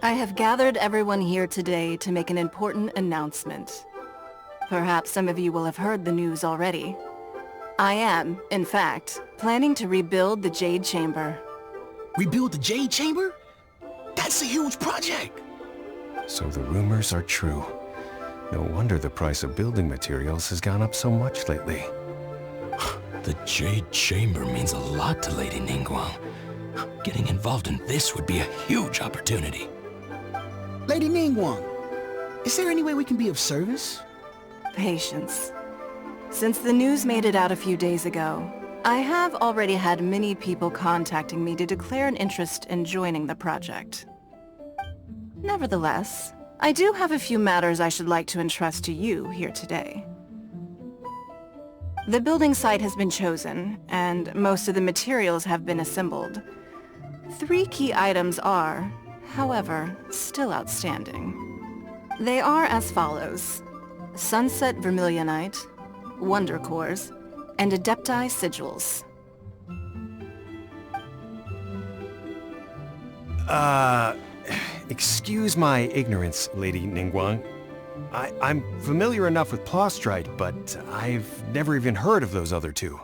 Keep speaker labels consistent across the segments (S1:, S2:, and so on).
S1: I have gathered everyone here today to make an important announcement. Perhaps some of you will have heard the news already. I am, in fact, planning to rebuild the Jade Chamber.
S2: Rebuild the Jade Chamber? That's a huge project!
S3: So the rumors are true. No wonder the price of building materials has gone up so much lately.
S2: The Jade Chamber means a lot to Lady Ningguang. Getting involved in this would be a huge opportunity.
S4: Lady Ningguang, is there any way we can be of service?
S1: Patience. Since the news made it out a few days ago, I have already had many people contacting me to declare an interest in joining the project. Nevertheless, I do have a few matters I should like to entrust to you here today. The building site has been chosen, and most of the materials have been assembled. 3 key items are, however, still outstanding. They are as follows: Sunset Vermilionite, Wonder Cores, and Adepti Sigils.
S3: Excuse my ignorance, Lady Ningguang. I'm familiar enough with Plostrite, but I've never even heard of those other 2.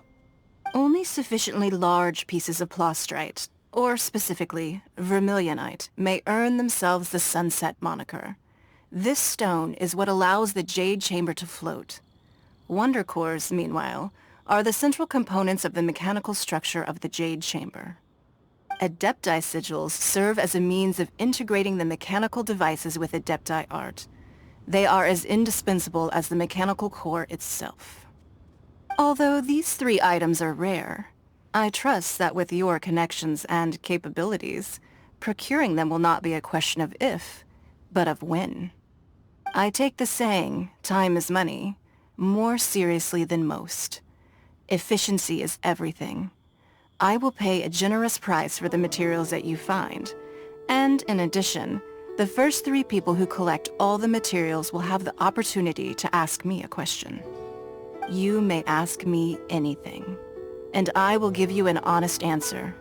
S1: Only sufficiently large pieces of Plostrite, or specifically Vermilionite, may earn themselves the Sunset moniker. This stone is what allows the Jade Chamber to float. Wonder Cores, meanwhile, are the central components of the mechanical structure of the Jade Chamber. Adepti Sigils serve as a means of integrating the mechanical devices with Adepti art. They are as indispensable as the mechanical core itself. Although these 3 items are rare, I trust that with your connections and capabilities, procuring them will not be a question of if, but of when. I take the saying, time is money, more seriously than most. Efficiency is everything. I will pay a generous price for the materials that you find, and in addition, the first 3 people who collect all the materials will have the opportunity to ask me a question. You may ask me anything, and I will give you an honest answer.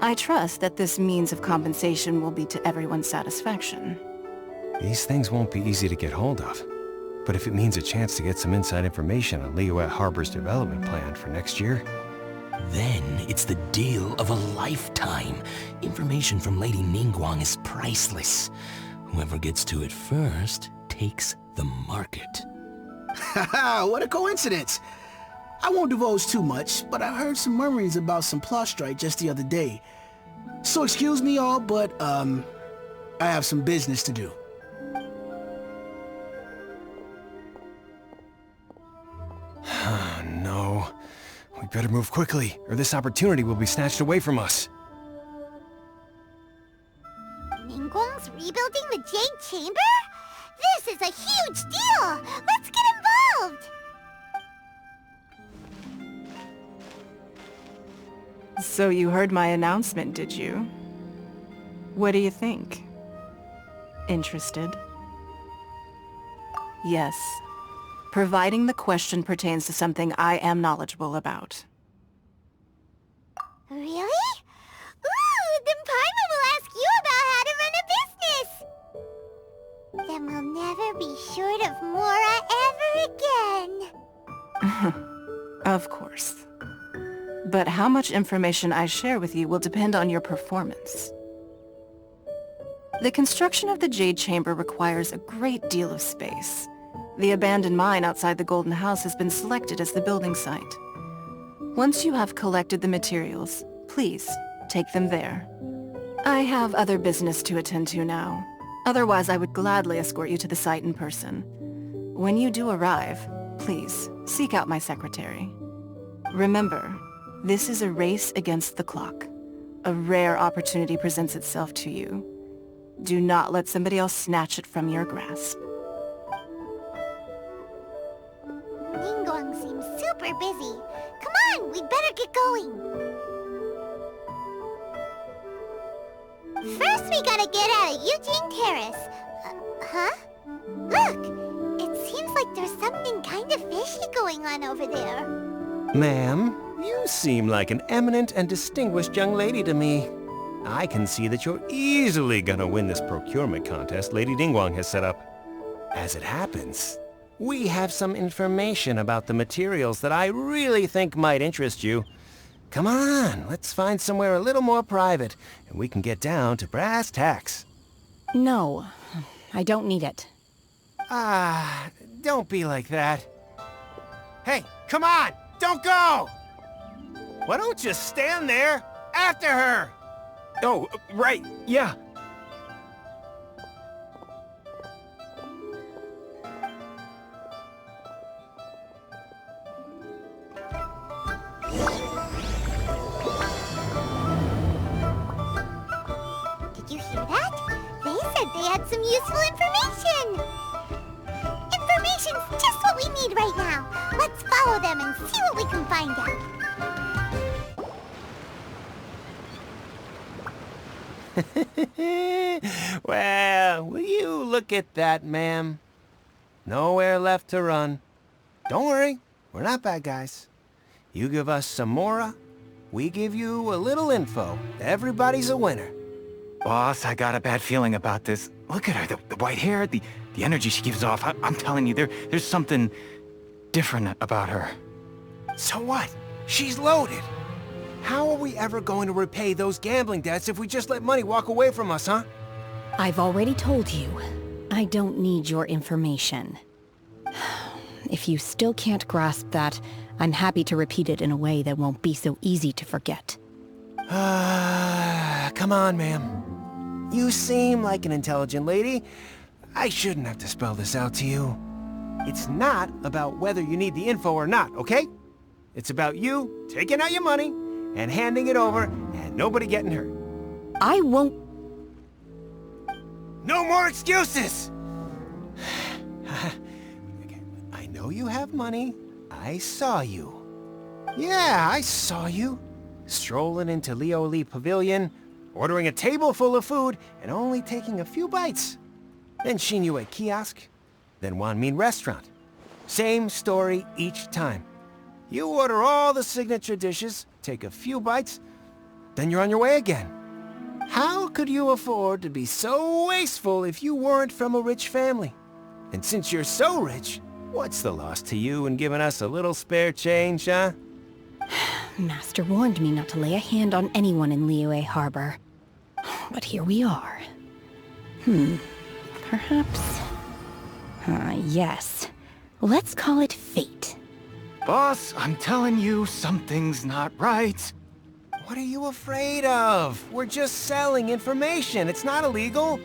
S1: I trust that this means of compensation will be to everyone's satisfaction.
S3: These things won't be easy to get hold of. But if it means a chance to get some inside information on Liyue Harbor's development plan for next year...
S2: Then it's the deal of a lifetime. Information from Lady Ningguang is priceless. Whoever gets to it first takes the market.
S4: Haha, what a coincidence! I won't divulge too much, but I heard some murmurings about some Plostrite just the other day. So excuse me all, but, I have some business to do.
S3: No. We better move quickly, or this opportunity will be snatched away from us.
S5: Ningguang's rebuilding the Jade Chamber? This is a huge deal! Let's get involved!
S1: So you heard my announcement, did you? What do you think? Interested? Yes. Providing the question pertains to something I am knowledgeable about.
S5: Really? Ooh, then Paimon will ask you about how to run a business! Then we'll never be short of Mora ever again.
S1: Of course. But how much information I share with you will depend on your performance. The construction of the Jade Chamber requires a great deal of space. The abandoned mine outside the Golden House has been selected as the building site. Once you have collected the materials, please take them there. I have other business to attend to now. Otherwise, I would gladly escort you to the site in person. When you do arrive, please seek out my secretary. Remember, this is a race against the clock. A rare opportunity presents itself to you. Do not let somebody else snatch it from your grasp.
S5: Ningguang seems super busy. Come on, we'd better get going. First, we gotta get out of Eugene Terrace. Huh? Look! It seems like there's something kind of fishy going on over there.
S3: Ma'am, you seem like an eminent and distinguished young lady to me. I can see that you're easily gonna win this procurement contest Lady Ningguang has set up. As it happens, we have some information about the materials that I really think might interest you. Come on, let's find somewhere a little more private, and we can get down to brass tacks.
S1: No, I don't need it.
S3: Don't be like that. Hey, come on! Don't go! Why don't you stand there after her?
S6: Oh, right, yeah.
S5: Did you hear that? They said they had some useful information. Information's just what we need right now. Let's follow them and see what we can find out.
S3: Well, will you look at that, ma'am? Nowhere left to run. Don't worry, we're not bad guys. You give us some mora, we give you a little info. Everybody's a winner.
S6: Boss, I got a bad feeling about this. Look at her, the white hair, the energy she gives off. I'm telling you, there's something different about her.
S3: So what? She's loaded. How are we ever going to repay those gambling debts if we just let money walk away from us, huh?
S1: I've already told you, I don't need your information. If you still can't grasp that, I'm happy to repeat it in a way that won't be so easy to forget.
S3: Come on, ma'am. You seem like an intelligent lady. I shouldn't have to spell this out to you. It's not about whether you need the info or not, okay? It's about you taking out your money and handing it over and nobody getting hurt.
S1: I won't...
S3: No more excuses! I know you have money. I saw you. Yeah, I saw you. Strolling into Lioli Pavilion, ordering a table full of food, and only taking a few bites. Then Shenhe kiosk, then Wanmin restaurant. Same story each time. You order all the signature dishes, take a few bites, then you're on your way again. How could you afford to be so wasteful if you weren't from a rich family? And since you're so rich, what's the loss to you in giving us a little spare change, huh?
S1: Master warned me not to lay a hand on anyone in Liyue Harbor. But here we are. Perhaps... yes. Let's call it fate.
S6: Boss, I'm telling you, something's not right.
S3: What are you afraid of? We're just selling information. It's not illegal.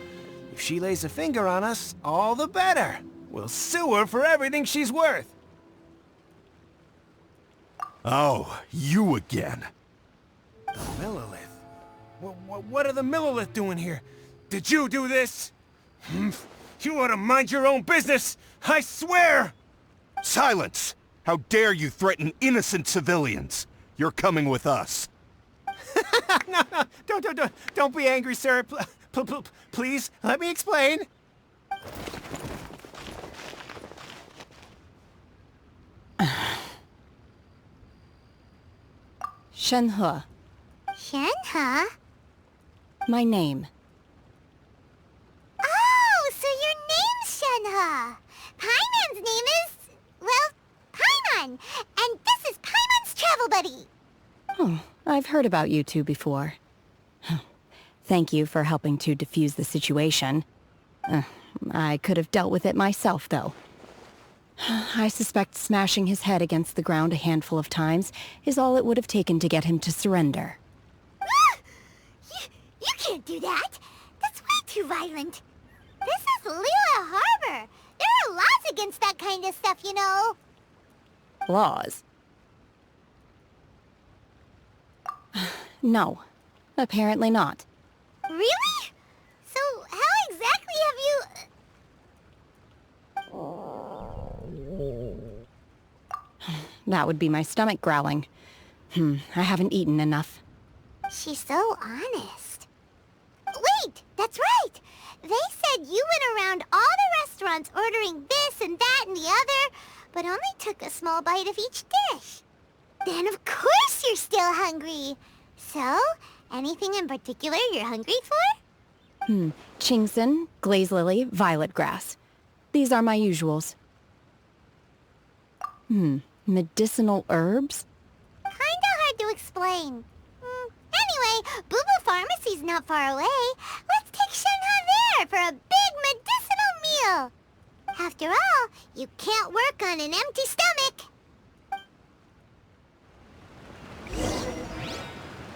S3: If she lays a finger on us, all the better. We'll sue her for everything she's worth.
S7: Oh, you again.
S3: The Millilith? What are the Millilith doing here? Did you do this? You ought to mind your own business! I swear!
S7: Silence! How dare you threaten innocent civilians? You're coming with us.
S3: No, don't be angry, sir. Please, let me explain.
S1: Shenhe.
S5: Shenhe?
S1: My name.
S5: Oh, so your name's Shenhe. Paimon's name is, well, Paimon. And this is Paimon's travel buddy.
S1: Oh, I've heard about you two before. Thank you for helping to defuse the situation. I could have dealt with it myself, though. I suspect smashing his head against the ground a handful of times is all it would have taken to get him to surrender.
S5: You can't do that. That's way too violent. This is Liyue Harbor. There are laws against that kind of stuff, you know.
S1: Laws? No, apparently not.
S5: Really? So how exactly have you...
S1: That would be my stomach growling. I haven't eaten enough.
S5: She's so honest. Wait, that's right. They said you went around all the restaurants ordering this and that and the other, but only took a small bite of each dish. Then of course you're still hungry. So, Anything in particular you're hungry for?
S1: Chingson, glaze lily, violet grass. These are my usuals. Medicinal herbs?
S5: Kinda hard to explain. Anyway, Boo Boo Pharmacy's not far away. Let's take Shenhe there for a big medicinal meal. After all, you can't work on an empty stomach.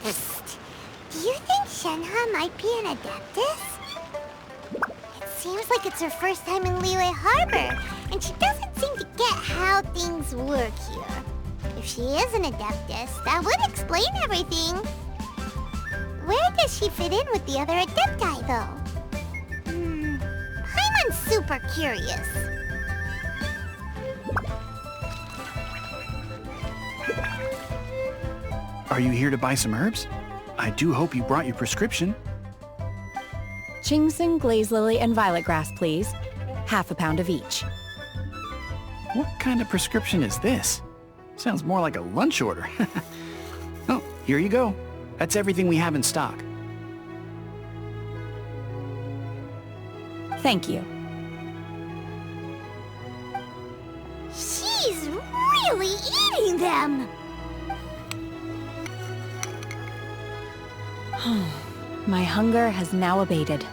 S5: Psst. Do you think Shenhe might be an Adeptus? It seems like it's her first time in Liyue Harbor, and she doesn't seem to get how things work here. If she is an Adeptus, that would explain everything. Where does she fit in with the other Adepti, though? Paimon's super curious.
S4: Are you here to buy some herbs? I do hope you brought your prescription.
S1: Chingson, glaze lily, and violet grass, please. Half a pound of each.
S4: What kind of prescription is this? Sounds more like a lunch order. Oh, here you go. That's everything we have in stock.
S1: Thank you.
S5: She's really eating them!
S1: My hunger has now abated.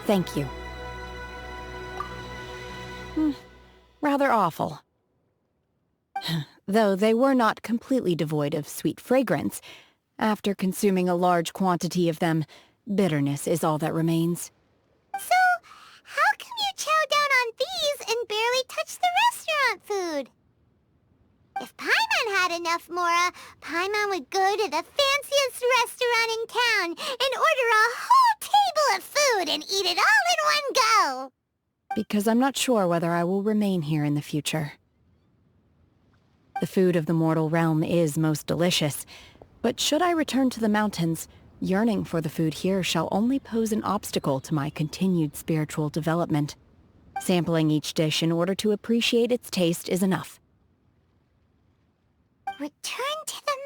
S1: Thank you. Rather awful. Though they were not completely devoid of sweet fragrance, after consuming a large quantity of them, bitterness is all that remains.
S5: So, how come you chow down on these and barely touch the restaurant food? If Paimon had enough mora, Paimon would go to the fanciest restaurant in town and order a whole table of food and eat it all in one go.
S1: Because I'm not sure whether I will remain here in the future. The food of the mortal realm is most delicious, but should I return to the mountains, yearning for the food here shall only pose an obstacle to my continued spiritual development. Sampling each dish in order to appreciate its taste is enough.
S5: Return to the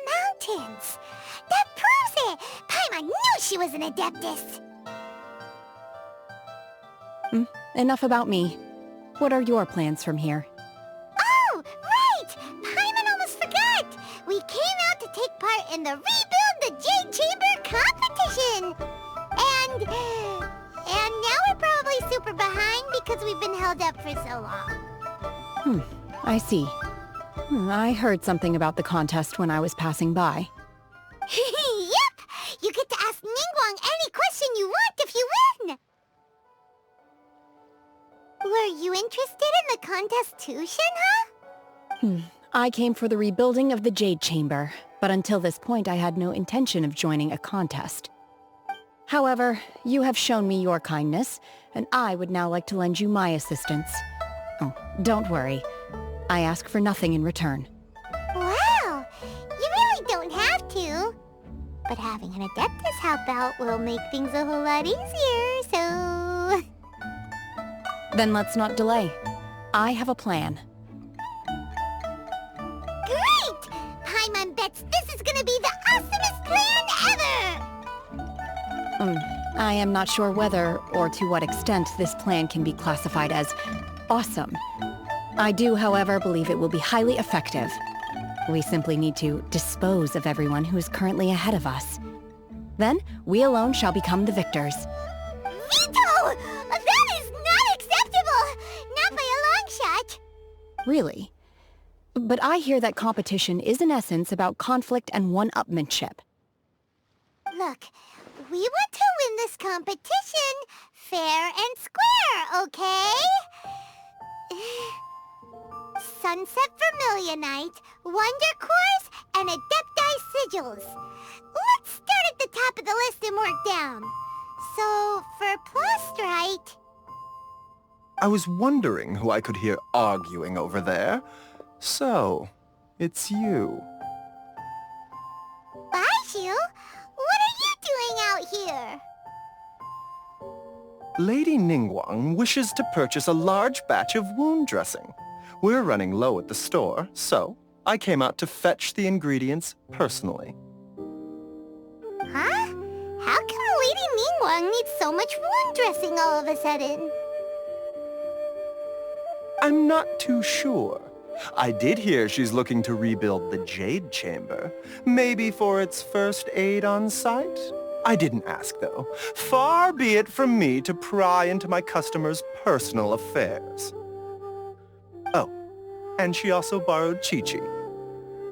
S5: mountains! That proves it! Paimon knew she was an Adeptus!
S1: Enough about me. What are your plans from here?
S5: Oh, right! Paimon almost forgot! We came out to take part in the Rebuild the Jade Chamber competition! And now we're probably super behind because we've been held up for so long.
S1: I see. I heard something about the contest when I was passing by.
S5: Yep! You get to ask Ningguang any question you want if you win! Were you interested in the contest too, Shenhe?
S1: I came for the rebuilding of the Jade Chamber, but until this point I had no intention of joining a contest. However, you have shown me your kindness, and I would now like to lend you my assistance. Oh, don't worry. I ask for nothing in return.
S5: Wow! You really don't have to. But having an Adeptus help out will make things a whole lot easier, so...
S1: Then let's not delay. I have a plan.
S5: Great! Paimon bets this is gonna be the awesomest plan ever!
S1: I am not sure whether or to what extent this plan can be classified as awesome. I do, however, believe it will be highly effective. We simply need to dispose of everyone who is currently ahead of us. Then, we alone shall become the victors.
S5: Veto! That is not acceptable! Not by a long shot!
S1: Really? But I hear that competition is in essence about conflict and one-upmanship.
S5: Look, we want to win this competition fair and square, okay? Sunset Vermilionite, Wonder Cores, and Adepti Sigils. Let's start at the top of the list and work down. So, for Plastrite...
S8: I was wondering who I could hear arguing over there. So, it's you.
S5: Baishu? What are you doing out here?
S8: Lady Ningguang wishes to purchase a large batch of wound dressing. We're running low at the store, so I came out to fetch the ingredients personally.
S5: Huh? Ningguang needs so much wound dressing all of a sudden?
S8: I'm not too sure. I did hear she's looking to rebuild the Jade Chamber. Maybe for its first aid on site? I didn't ask, though. Far be it from me to pry into my customers' personal affairs. Oh, and she also borrowed Chi-Chi.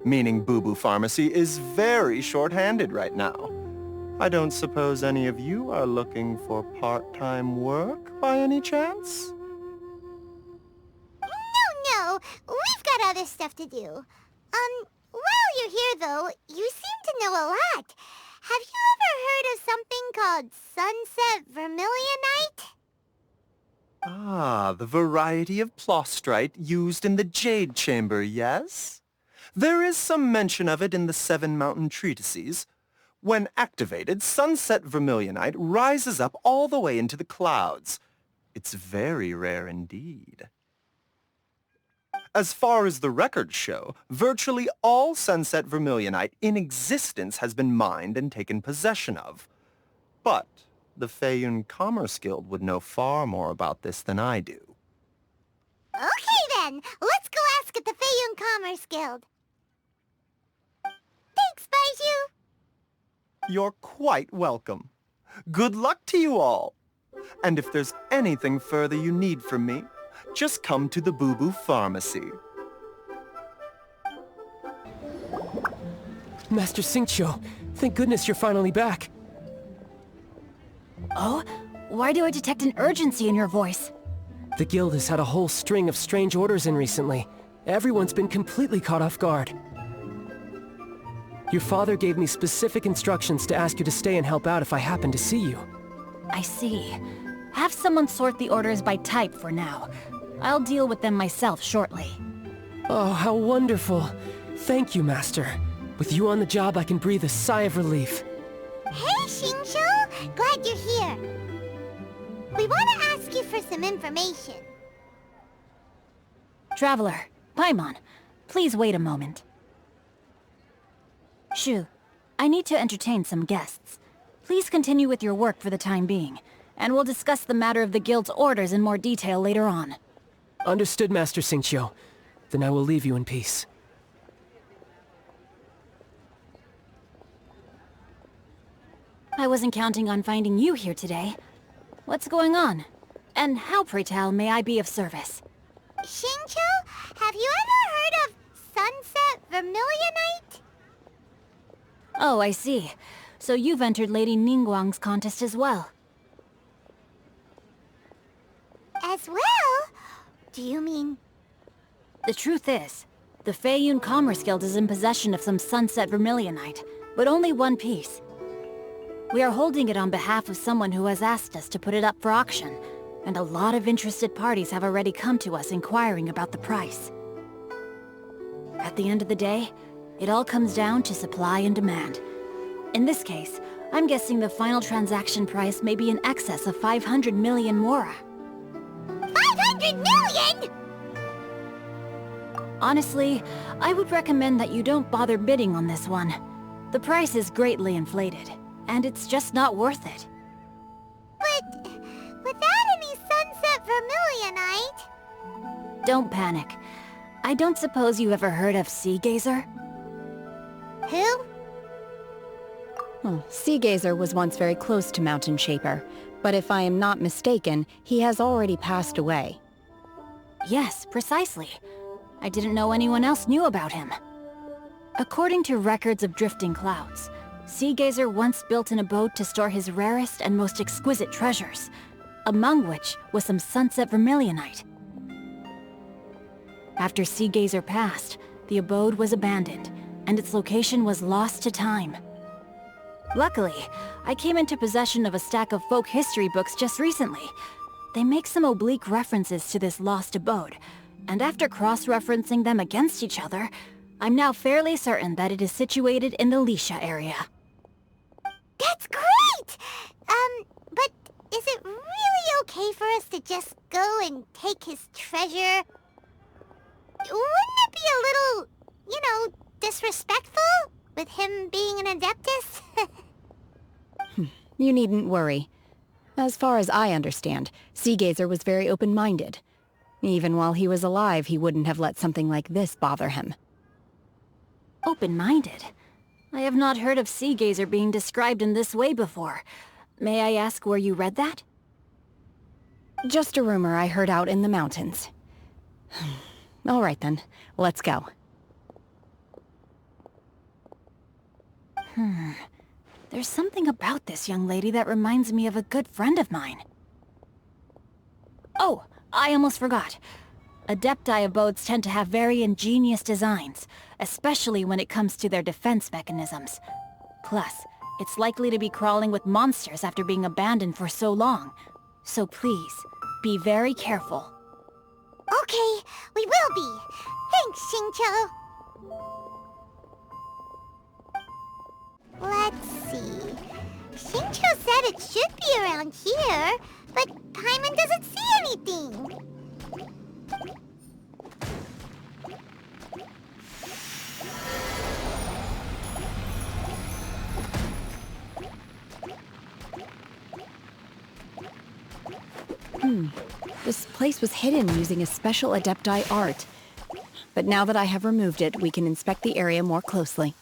S8: Meaning Boo Boo Pharmacy is very short-handed right now. I don't suppose any of you are looking for part-time work by any chance?
S5: No, we've got other stuff to do. While you're here though, you seem to know a lot. Have you ever heard of something called sunset vermilionite?
S8: Ah, the variety of plostrite used in the Jade Chamber, yes? There is some mention of it in the Seven Mountain Treatises. When activated, sunset vermilionite rises up all the way into the clouds. It's very rare indeed. As far as the records show, virtually all sunset vermilionite in existence has been mined and taken possession of. But the Feiyun Commerce Guild would know far more about this than I do.
S5: Okay then, let's go ask at the Feiyun Commerce Guild. Thanks, Baiju.
S8: You're quite welcome. Good luck to you all. And if there's anything further you need from me, just come to the Boo Boo Pharmacy.
S9: Master Xingqiu, thank goodness you're finally back.
S10: Oh? Why do I detect an urgency in your voice?
S9: The guild has had a whole string of strange orders in recently. Everyone's been completely caught off guard. Your father gave me specific instructions to ask you to stay and help out if I happen to see you.
S10: I see. Have someone sort the orders by type for now. I'll deal with them myself shortly.
S9: Oh, how wonderful. Thank you, Master. With you on the job, I can breathe a sigh of relief.
S5: Hey, Xingqiu! Glad you're here. We want to ask you for some information.
S10: Traveler, Paimon, please wait a moment. Shu, I need to entertain some guests. Please continue with your work for the time being, and we'll discuss the matter of the guild's orders in more detail later on.
S9: Understood, Master Xingqiu. Then I will leave you in peace.
S10: I wasn't counting on finding you here today. What's going on? And how, pray tell, may I be of service?
S5: Xingqiu, have you ever heard of sunset vermilionite?
S10: Oh, I see. So you've entered Lady Ningguang's contest as well.
S5: As well? Do you mean...
S10: The truth is, the Feiyun Commerce Guild is in possession of some sunset vermilionite, but only one piece. We are holding it on behalf of someone who has asked us to put it up for auction, and a lot of interested parties have already come to us inquiring about the price. At the end of the day, it all comes down to supply and demand. In this case, I'm guessing the final transaction price may be in excess of 500 million mora.
S5: 500 million?!
S10: Honestly, I would recommend that you don't bother bidding on this one. The price is greatly inflated, and it's just not worth it.
S5: But without any sunset vermilionite...
S10: Don't panic. I don't suppose you ever heard of Sea Gazer?
S5: Who?
S11: Sea Gazer was once very close to Mountain Shaper, but if I am not mistaken, he has already passed away.
S10: Yes, precisely. I didn't know anyone else knew about him. According to records of drifting clouds, Sea Gazer once built an abode to store his rarest and most exquisite treasures, among which was some sunset vermilionite. After Sea Gazer passed, the abode was abandoned, and its location was lost to time. Luckily, I came into possession of a stack of folk history books just recently. They make some oblique references to this lost abode, and after cross-referencing them against each other, I'm now fairly certain that it is situated in the Lisha area.
S5: That's great! But is it really okay for us to just go and take his treasure? Wouldn't it be a little, disrespectful? With him being an Adeptus?
S11: You needn't worry. As far as I understand, Seagazer was very open-minded. Even while he was alive, he wouldn't have let something like this bother him.
S10: Open-minded? I have not heard of Seagazer being described in this way before. May I ask where you read that?
S11: Just a rumor I heard out in the mountains. All right then, let's go.
S10: There's something about this young lady that reminds me of a good friend of mine. Oh, I almost forgot. Adepti abodes tend to have very ingenious designs, especially when it comes to their defense mechanisms. Plus, it's likely to be crawling with monsters after being abandoned for so long. So please, be very careful.
S5: Okay, we will be. Thanks, Xingqiu. Let's see. Xingqiu said it should be around here, but Paimon doesn't see anything.
S11: This place was hidden using a special Adepti art. But now that I have removed it, we can inspect the area more closely.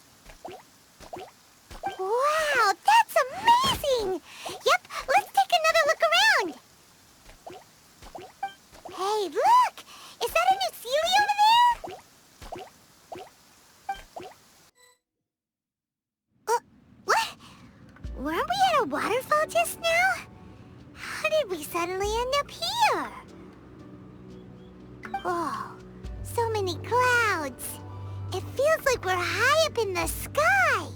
S5: Wow, that's amazing! Yep, let's take another look around. Hey, look! Is that a new Sealy over there? What? Weren't we at a waterfall just now? How did we suddenly end up here? Oh, so many clouds. It feels like we're high up in the sky.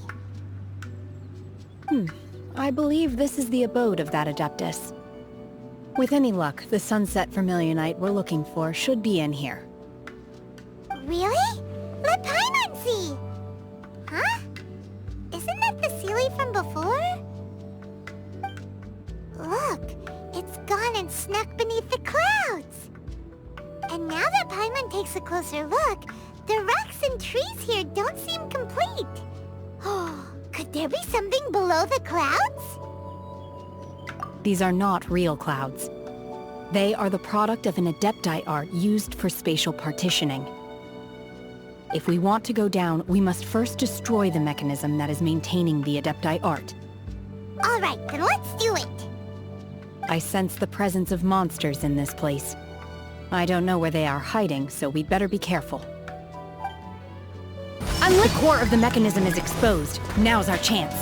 S11: I believe this is the abode of that Adeptus. With any luck, the sunset vermilionite we're looking for should be in here.
S5: Really? Let Paimon see! Huh? Isn't that the Sealy from before? Look, it's gone and snuck beneath the clouds. And now that Paimon takes a closer look, the rocks and trees here don't seem complete. Oh, could there be something below the clouds?
S11: These are not real clouds. They are the product of an Adepti art used for spatial partitioning. If we want to go down, we must first destroy the mechanism that is maintaining the Adepti art.
S5: All right, then let's do it.
S11: I sense the presence of monsters in this place. I don't know where they are hiding, so we'd better be careful. The core of the mechanism is exposed. Now's our chance.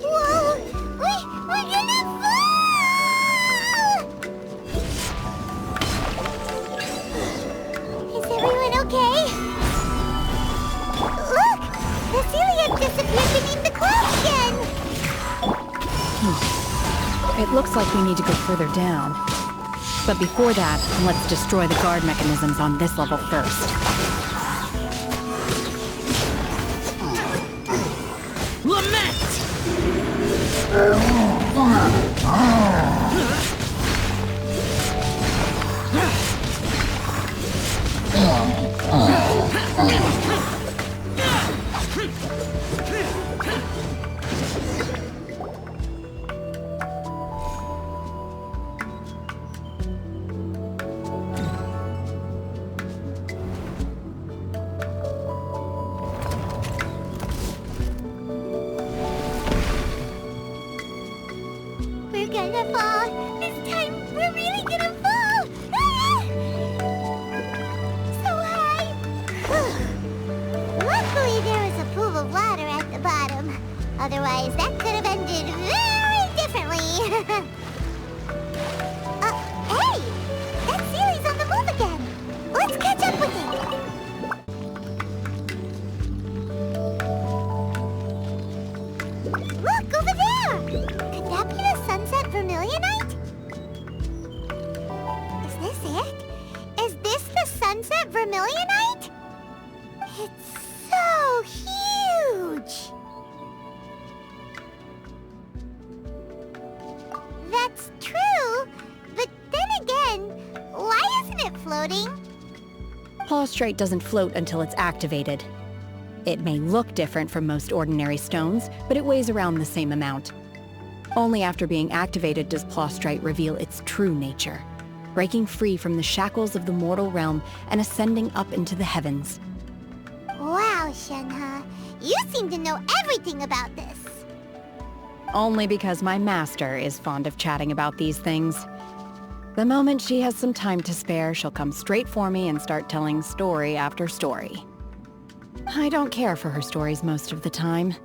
S5: Whoa! We're gonna fall! Is everyone okay? Look! The Celia disappeared beneath the clouds again!
S11: It looks like we need to go further down. But before that, let's destroy the guard mechanisms on this level first.
S9: Lament!
S5: We're gonna fall! This time, we're really gonna fall! Ah! So high! Luckily, there was a pool of water at the bottom. Otherwise, that could have ended very differently. Hey! That Sealy's on the move again! Let's catch up with it! Look, over there! Could that be the sunset vermilionite? Is this it? Is this the sunset vermilionite? It's so huge! That's true, but then again, why isn't it floating?
S11: Plaustrite doesn't float until it's activated. It may look different from most ordinary stones, but it weighs around the same amount. Only after being activated does Plaustrite reveal its true nature, breaking free from the shackles of the mortal realm and ascending up into the heavens.
S5: Wow, Shenhe, you seem to know everything about this.
S11: Only because my master is fond of chatting about these things. The moment she has some time to spare, she'll come straight for me and start telling story after story. I don't care for her stories most of the time.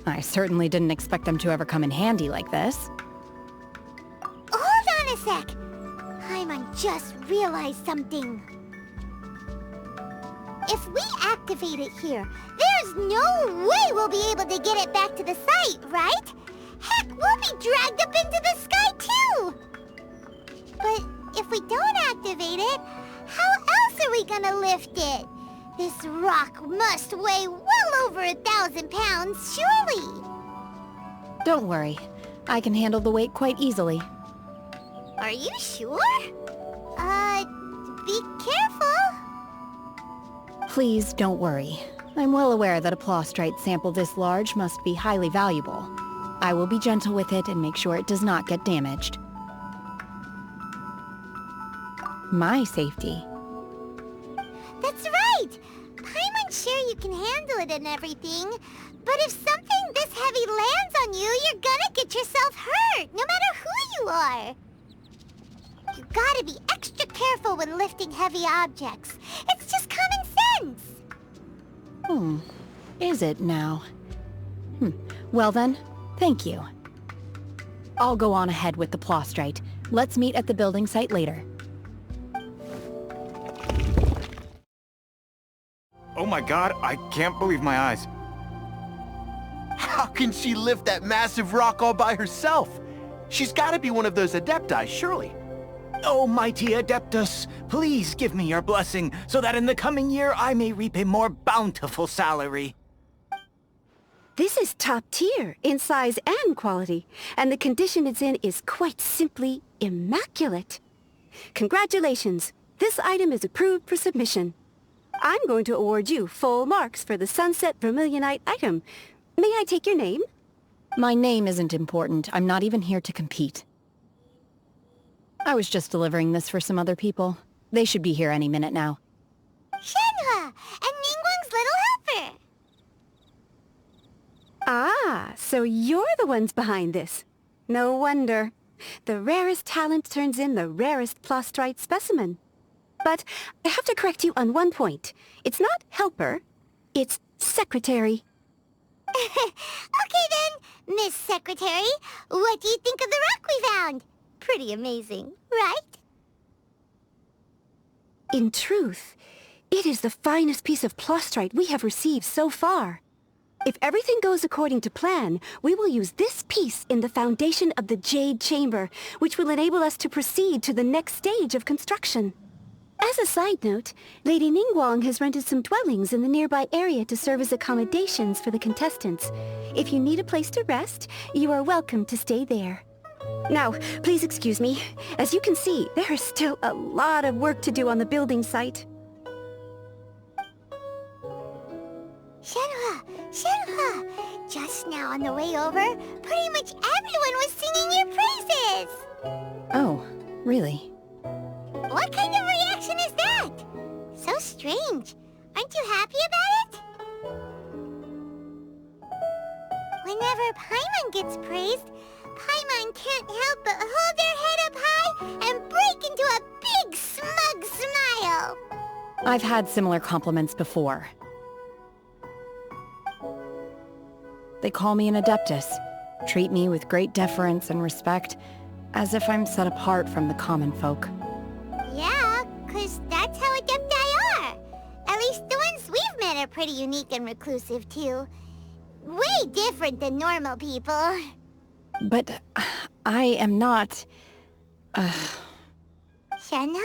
S11: I certainly didn't expect them to ever come in handy like this.
S5: Hold on a sec. Paimon just realized something. If we activate it here, there's no way we'll be able to get it back to the site, right? Heck, we'll be dragged up into the sky too! But if we don't activate it, how else are we gonna lift it? This rock must weigh well over 1,000 pounds, surely!
S11: Don't worry. I can handle the weight quite easily.
S5: Are you sure? Be careful!
S11: Please don't worry. I'm well aware that a plaustrite sample this large must be highly valuable. I will be gentle with it and make sure it does not get damaged. My safety.
S5: That's right! Paimon's sure you can handle it and everything, but if something this heavy lands on you, you're gonna get yourself hurt, no matter who you are! You gotta be extra careful when lifting heavy objects. It's just common sense!
S11: Is it now? Well then, thank you. I'll go on ahead with the plaustrite. Let's meet at the building site later.
S6: Oh my god, I can't believe my eyes.
S8: How can she lift that massive rock all by herself? She's gotta be one of those adepti, surely.
S6: Oh, mighty Adeptus, please give me your blessing, so that in the coming year I may reap a more bountiful salary.
S12: This is top tier in size and quality, and the condition it's in is quite simply immaculate. Congratulations! This item is approved for submission. I'm going to award you full marks for the Sunset Vermilionite item. May I take your name?
S11: My name isn't important. I'm not even here to compete. I was just delivering this for some other people. They should be here any minute now.
S5: Shenhe! And Ningguang's little helper!
S12: Ah, so you're the ones behind this. No wonder. The rarest talent turns in the rarest plaustrite specimen. But I have to correct you on one point. It's not helper, it's secretary.
S5: Okay then, Miss Secretary, what do you think of the rock we found? Pretty amazing, right?
S12: In truth, it is the finest piece of plaustrite we have received so far. If everything goes according to plan, we will use this piece in the foundation of the Jade Chamber, which will enable us to proceed to the next stage of construction. As a side note, Lady Ningguang has rented some dwellings in the nearby area to serve as accommodations for the contestants. If you need a place to rest, you are welcome to stay there. Now, please excuse me. As you can see, there is still a lot of work to do on the building site.
S5: Shenhe! Shenhe! Just now on the way over, pretty much everyone was singing your praises!
S11: Oh, really?
S5: What kind of reaction is that? So strange. Aren't you happy about it? Whenever Paimon gets praised, Paimon can't help but hold their head up high and break into a big smug smile.
S11: I've had similar compliments before. They call me an adeptus, treat me with great deference and respect, as if I'm set apart from the common folk.
S5: Yeah, 'cause that's how adepti are. At least the ones we've met are pretty unique and reclusive, too. Way different than normal people.
S11: But I am not...
S5: Shenhe?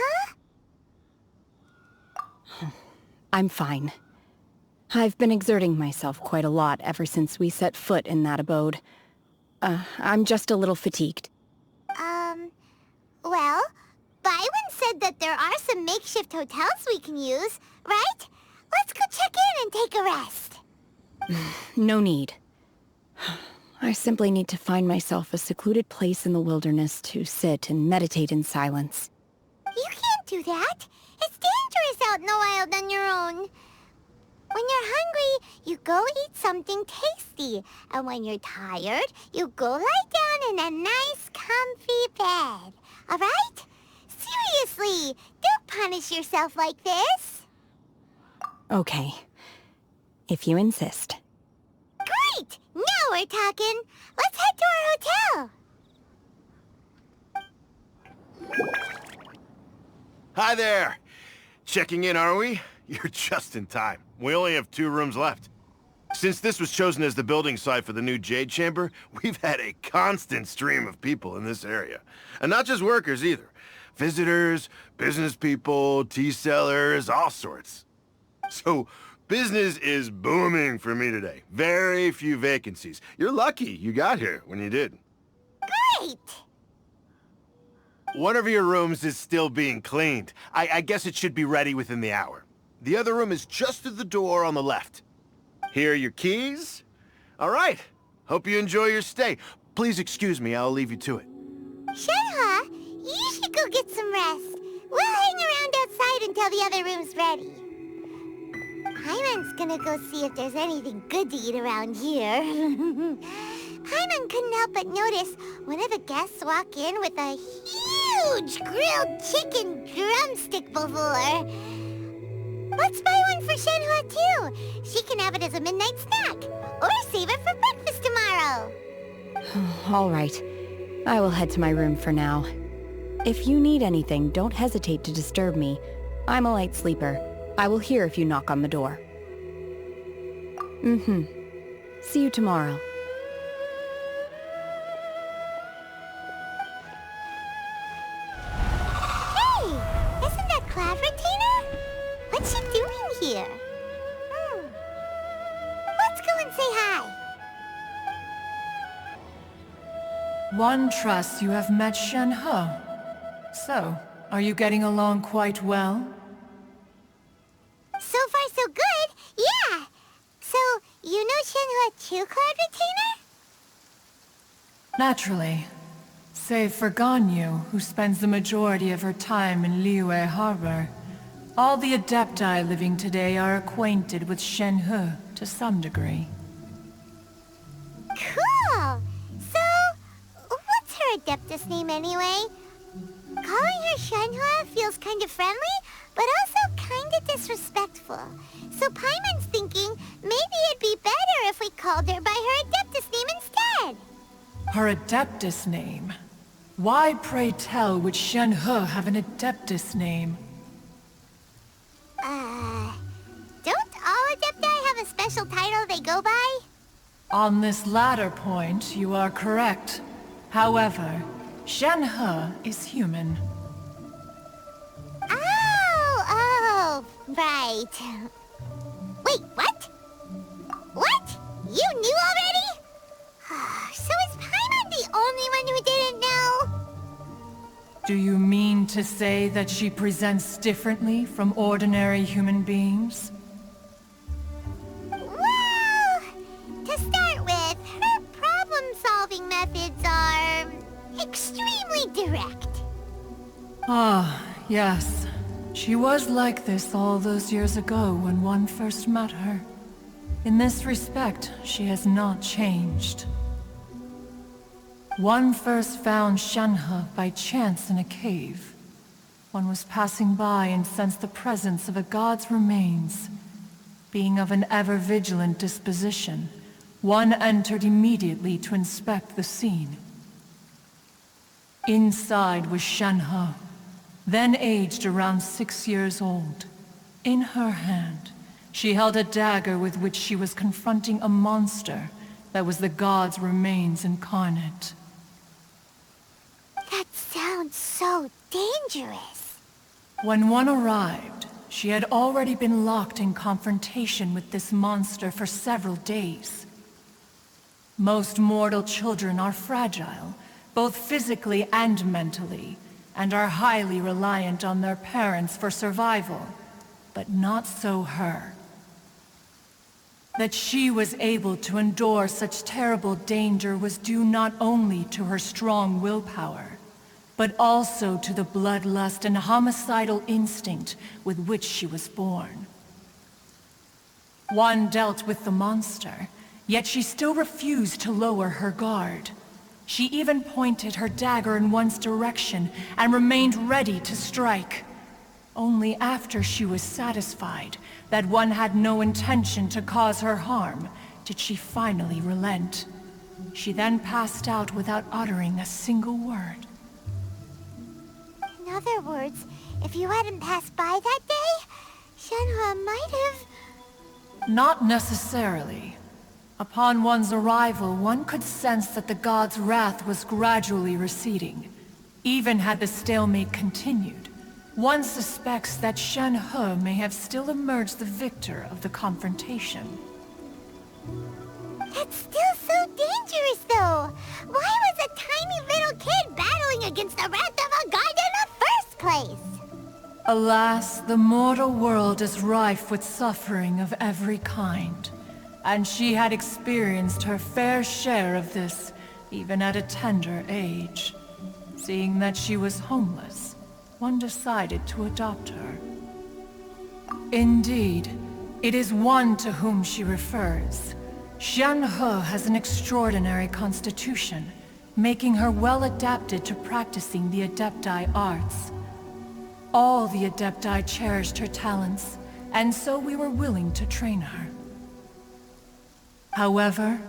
S11: I'm fine. I've been exerting myself quite a lot ever since we set foot in that abode. I'm just a little fatigued.
S5: that there are some makeshift hotels we can use, right? Let's go check in and take a rest.
S11: No need. I simply need to find myself a secluded place in the wilderness to sit and meditate in silence.
S5: You can't do that. It's dangerous out in the wild on your own. When you're hungry, you go eat something tasty. And when you're tired, you go lie down in a nice, comfy bed. All right? Seriously, don't punish yourself like this.
S11: Okay. If you insist.
S5: Great! Now we're talking. Let's head to our hotel.
S7: Hi there! Checking in, are we? You're just in time. We only have 2 rooms left. Since this was chosen as the building site for the new Jade Chamber, we've had a constant stream of people in this area. And not just workers either. Visitors, business people, tea sellers, all sorts. So, business is booming for me today. Very few vacancies. You're lucky you got here when you did.
S5: Great!
S7: One of your rooms is still being cleaned. I guess it should be ready within the hour. The other room is just through the door on the left. Here are your keys. All right. Hope you enjoy your stay. Please excuse me, I'll leave you to it.
S5: Shenhe, you should go get some rest. We'll hang around outside until the other room's ready. Paimon's gonna go see if there's anything good to eat around here. Paimon couldn't help but notice one of the guests walk in with a huge grilled chicken drumstick before. Let's buy one for Shenhe too. She can have it as a midnight snack. Or save it for breakfast tomorrow.
S11: All right. I will head to my room for now. If you need anything, don't hesitate to disturb me. I'm a light sleeper. I will hear if you knock on the door. See you tomorrow.
S5: Hey! Isn't that Cloud Retainer? What's she doing here? Let's go and say hi.
S13: One trusts you have met Shenhe. So, are you getting along quite well?
S5: So far so good, yeah. So, you know Shenhe too, Cloud Retainer?
S13: Naturally. Save for Ganyu, who spends the majority of her time in Liyue Harbor. All the Adepti living today are acquainted with Shenhe to some degree.
S5: Cool! So, what's her Adeptus name anyway? Calling her Shenhe feels kind of friendly, but also kind of disrespectful. So Paimon's thinking maybe it'd be better if we called her by her Adeptus name instead.
S13: Her Adeptus name? Why, pray tell, would Shenhe have an Adeptus name?
S5: Don't all Adepti have a special title they go by?
S13: On this latter point, you are correct. However, Shenhe is human.
S5: Oh, right. Wait, what? What? You knew already? So is Paimon the only one who didn't know?
S13: Do you mean to say that she presents differently from ordinary human beings?
S5: Well, to start with, her problem-solving methods are extremely direct.
S13: Ah, yes. She was like this all those years ago when one first met her. In this respect, she has not changed. One first found Shenhe by chance in a cave. One was passing by and sensed the presence of a god's remains. Being of an ever-vigilant disposition, one entered immediately to inspect the scene. Inside was Shenhe, then aged around 6 years old. In her hand, she held a dagger with which she was confronting a monster that was the god's remains incarnate.
S5: That sounds so dangerous.
S13: When one arrived, she had already been locked in confrontation with this monster for several days. Most mortal children are fragile, both physically and mentally, and are highly reliant on their parents for survival. But not so her. That she was able to endure such terrible danger was due not only to her strong willpower, but also to the bloodlust and homicidal instinct with which she was born. One dealt with the monster, yet she still refused to lower her guard. She even pointed her dagger in one's direction and remained ready to strike. Only after she was satisfied that one had no intention to cause her harm did she finally relent. She then passed out without uttering a single word.
S5: In other words, if you hadn't passed by that day, Shenhe might have...
S13: Not necessarily. Upon one's arrival, one could sense that the god's wrath was gradually receding. Even had the stalemate continued, one suspects that Shenhe may have still emerged the victor of the confrontation.
S5: That's still so dangerous, though! Why was a tiny little kid battling against the wrath of a god in the first place?
S13: Alas, the mortal world is rife with suffering of every kind. And she had experienced her fair share of this, even at a tender age. Seeing that she was homeless, one decided to adopt her. Indeed, it is one to whom she refers. Shenhe has an extraordinary constitution, making her well adapted to practicing the Adepti arts. All the Adepti cherished her talents, and so we were willing to train her. However,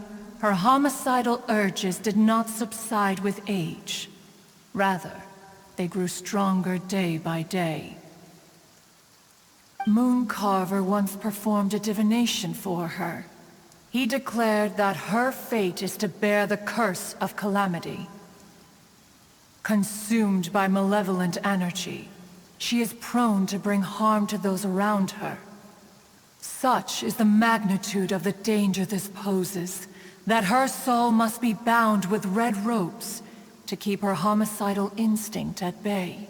S13: her homicidal urges did not subside with age. Rather, they grew stronger day by day. Mooncarver once performed a divination for her. He declared that her fate is to bear the curse of calamity. Consumed by malevolent energy, she is prone to bring harm to those around her. Such is the magnitude of the danger this poses, that her soul must be bound with red ropes to keep her homicidal instinct at bay.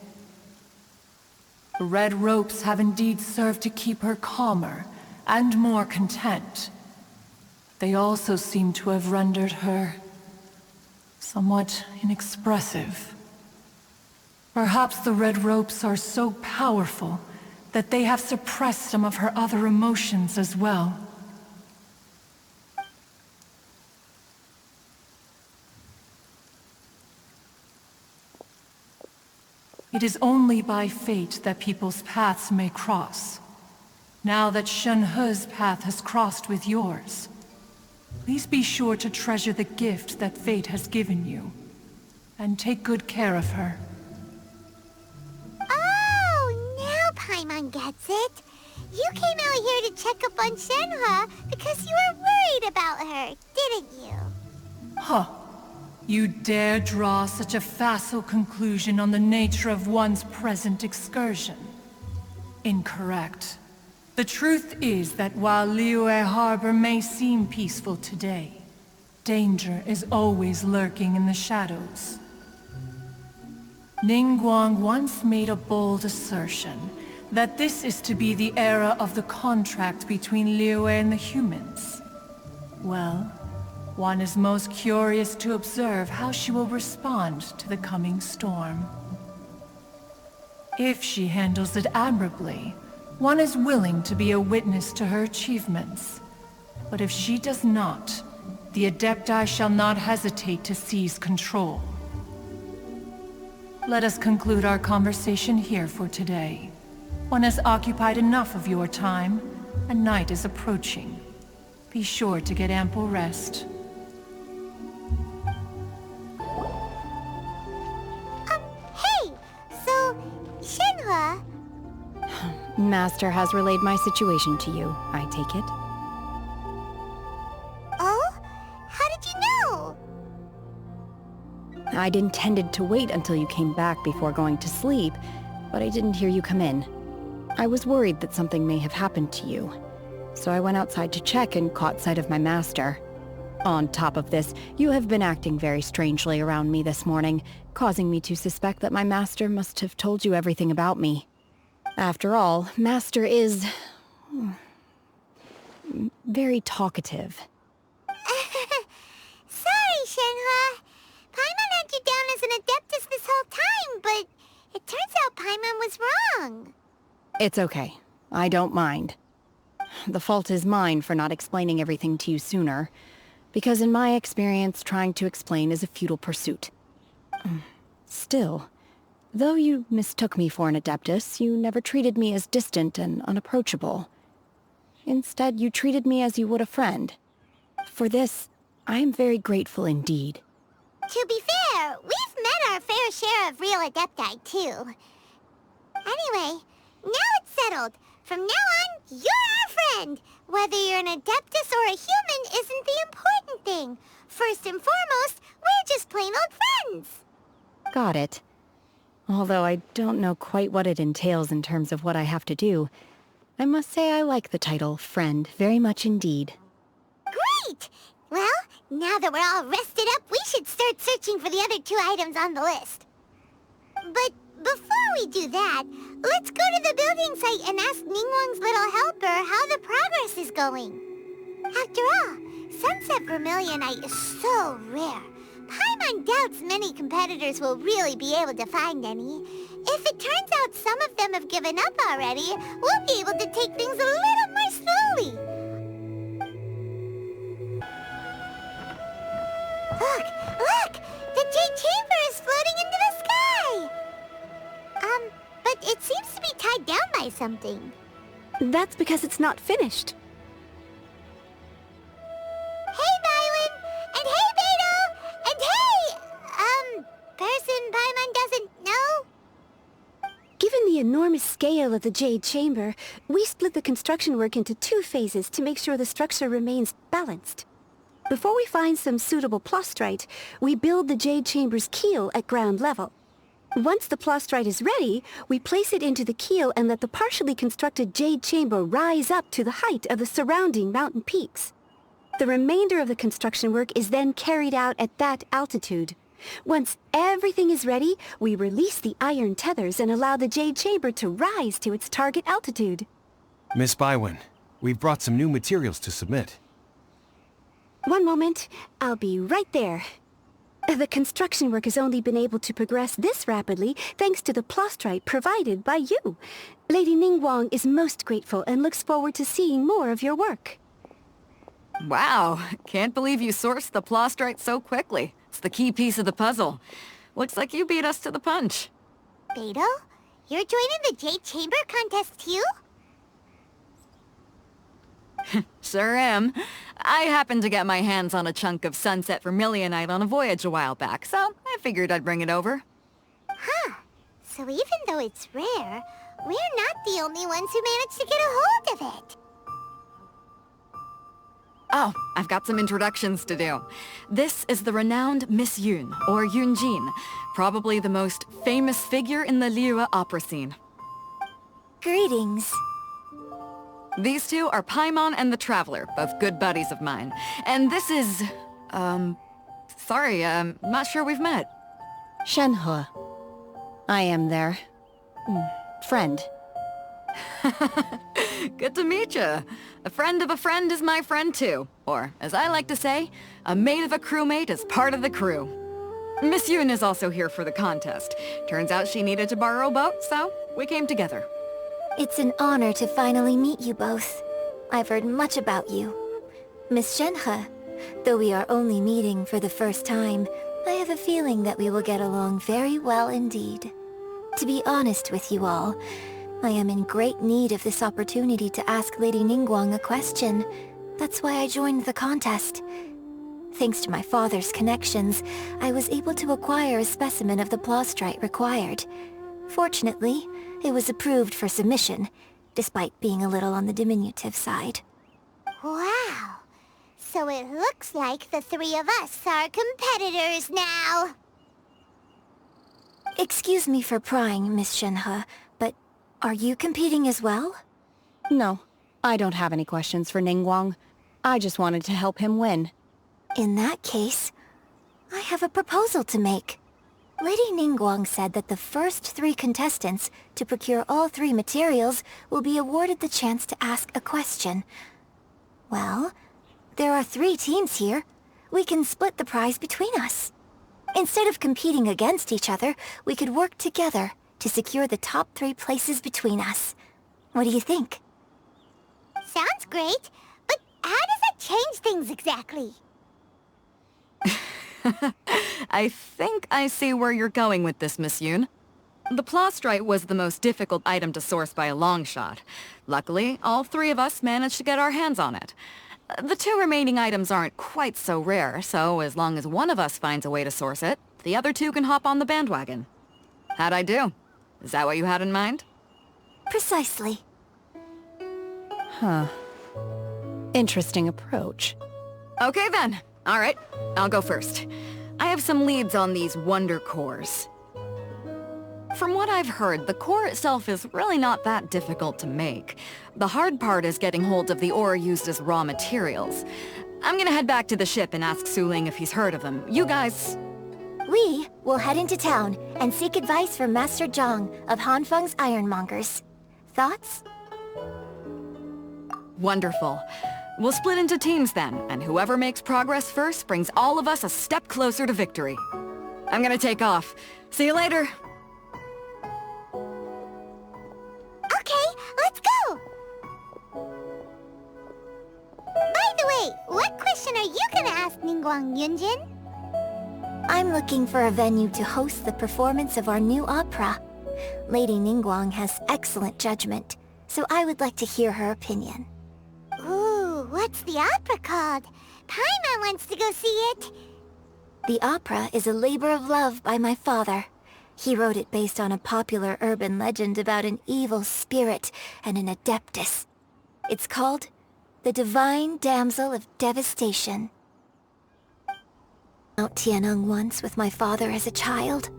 S13: The red ropes have indeed served to keep her calmer and more content. They also seem to have rendered her somewhat inexpressive. Perhaps the red ropes are so powerful that they have suppressed some of her other emotions as well. It is only by fate that people's paths may cross. Now that Shenhe's path has crossed with yours, please be sure to treasure the gift that fate has given you, and take good care of her.
S5: Paimon gets it. You came out here to check up on Shenhe because you were worried about her, didn't you?
S13: Huh. You dare draw such a facile conclusion on the nature of one's present excursion? Incorrect. The truth is that while Liyue Harbor may seem peaceful today, danger is always lurking in the shadows. Ningguang once made a bold assertion that this is to be the era of the contract between Liyue and the humans. Well, one is most curious to observe how she will respond to the coming storm. If she handles it admirably, one is willing to be a witness to her achievements. But if she does not, the Adepti shall not hesitate to seize control. Let us conclude our conversation here for today. One has occupied enough of your time, and night is approaching. Be sure to get ample rest.
S5: Hey! So, Shenhe...
S11: Master has relayed my situation to you, I take it.
S5: Oh? How did you know?
S11: I'd intended to wait until you came back before going to sleep, but I didn't hear you come in. I was worried that something may have happened to you, so I went outside to check and caught sight of my master. On top of this, you have been acting very strangely around me this morning, causing me to suspect that my master must have told you everything about me. After all, Master is... very talkative.
S5: Sorry, Shenhe. Paimon had you down as an adeptus this whole time, but it turns out Paimon was wrong.
S11: It's okay. I don't mind. The fault is mine for not explaining everything to you sooner, because in my experience, trying to explain is a futile pursuit. Still, though you mistook me for an adeptus, you never treated me as distant and unapproachable. Instead, you treated me as you would a friend. For this, I am very grateful indeed.
S5: To be fair, we've met our fair share of real adepti, too. Anyway, now it's settled. From now on, you're our friend. Whether you're an adeptus or a human isn't the important thing. First and foremost, we're just plain old friends.
S11: Got it. Although I don't know quite what it entails in terms of what I have to do, I must say I like the title friend very much indeed.
S5: Great! Well, now that we're all rested up, we should start searching for the other 2 items on the list. But before we do that, let's go to the building site and ask Ningguang's little helper how the progress is going. After all, Sunset Vermilionite is so rare. Paimon doubts many competitors will really be able to find any. If it turns out some of them have given up already, we'll be able to take things a little more slowly. Look! The Jade Chamber is floating into the sky! But it seems to be tied down by something.
S12: That's because it's not finished.
S5: Hey, Bywin! And hey, Beidou! And hey! Person Paimon doesn't know?
S12: Given the enormous scale of the Jade Chamber, we split the construction work into 2 phases to make sure the structure remains balanced. Before we find some suitable plastrite, we build the Jade Chamber's keel at ground level. Once the plastrite is ready, we place it into the keel and let the partially constructed Jade Chamber rise up to the height of the surrounding mountain peaks. The remainder of the construction work is then carried out at that altitude. Once everything is ready, we release the iron tethers and allow the Jade Chamber to rise to its target altitude.
S3: Miss Bywin, we've brought some new materials to submit.
S12: One moment, I'll be right there. The construction work has only been able to progress this rapidly thanks to the plastrite provided by you. Lady Ningguang is most grateful and looks forward to seeing more of your work.
S14: Wow, can't believe you sourced the plastrite so quickly. It's the key piece of the puzzle. Looks like you beat us to the punch.
S5: Beidou, you're joining the Jade Chamber contest too?
S14: Sure am. I happened to get my hands on a chunk of Sunset Vermilionite on a voyage a while back, so I figured I'd bring it over.
S5: Huh. So even though it's rare, we're not the only ones who managed to get a hold of it.
S14: Oh, I've got some introductions to do. This is the renowned Miss Yun, or Yunjin, probably the most famous figure in the Liyue opera scene.
S5: Greetings.
S14: These 2 are Paimon and the Traveler, both good buddies of mine. And this is... sorry, not sure we've met.
S11: Shenhe. I am their... friend.
S14: Good to meet you. A friend of a friend is my friend too. Or, as I like to say, a mate of a crewmate is part of the crew. Miss Yun is also here for the contest. Turns out she needed to borrow a boat, so we came together.
S5: It's an honor to finally meet you both. I've heard much about you. Miss Shenhe, though we are only meeting for the first time, I have a feeling that we will get along very well indeed. To be honest with you all, I am in great need of this opportunity to ask Lady Ningguang a question. That's why I joined the contest. Thanks to my father's connections, I was able to acquire a specimen of the plastrite required. Fortunately, it was approved for submission, despite being a little on the diminutive side. Wow! So it looks like the 3 of us are competitors now! Excuse me for prying, Miss Shenhe, but are you competing as well?
S11: No, I don't have any questions for Ningguang. I just wanted to help him win.
S5: In that case, I have a proposal to make. Lady Ningguang said that the first 3 contestants to procure all 3 materials will be awarded the chance to ask a question. Well, there are 3 teams here. We can split the prize between us. Instead of competing against each other, we could work together to secure the top 3 places between us. What do you think?
S15: Sounds great, but how does that change things exactly?
S14: I think I see where you're going with this, Miss Yoon. The plastrite was the most difficult item to source by a long shot. Luckily, all 3 of us managed to get our hands on it. The 2 remaining items aren't quite so rare, so as long as one of us finds a way to source it, the other 2 can hop on the bandwagon. How'd I do? Is that what you had in mind?
S5: Precisely.
S11: Huh. Interesting approach.
S14: Okay then. All right, I'll go first. I have some leads on these wonder cores. From what I've heard, the core itself is really not that difficult to make. The hard part is getting hold of the ore used as raw materials. I'm gonna head back to the ship and ask Suling if he's heard of them. You guys...
S5: We will head into town and seek advice from Master Zhang of Hanfeng's Ironmongers. Thoughts?
S14: Wonderful. We'll split into teams then, and whoever makes progress first brings all of us a step closer to victory. I'm gonna take off. See you later!
S15: Okay, let's go! By the way, what question are you gonna ask Ningguang, Yunjin?
S5: I'm looking for a venue to host the performance of our new opera. Lady Ningguang has excellent judgment, so I would like to hear her opinion.
S15: Ooh, what's the opera called? Paimon wants to go see it.
S5: The opera is a labor of love by my father. He wrote it based on a popular urban legend about an evil spirit and an adeptus. It's called The Divine Damsel of Devastation. Out Tianeng once with my father as a child.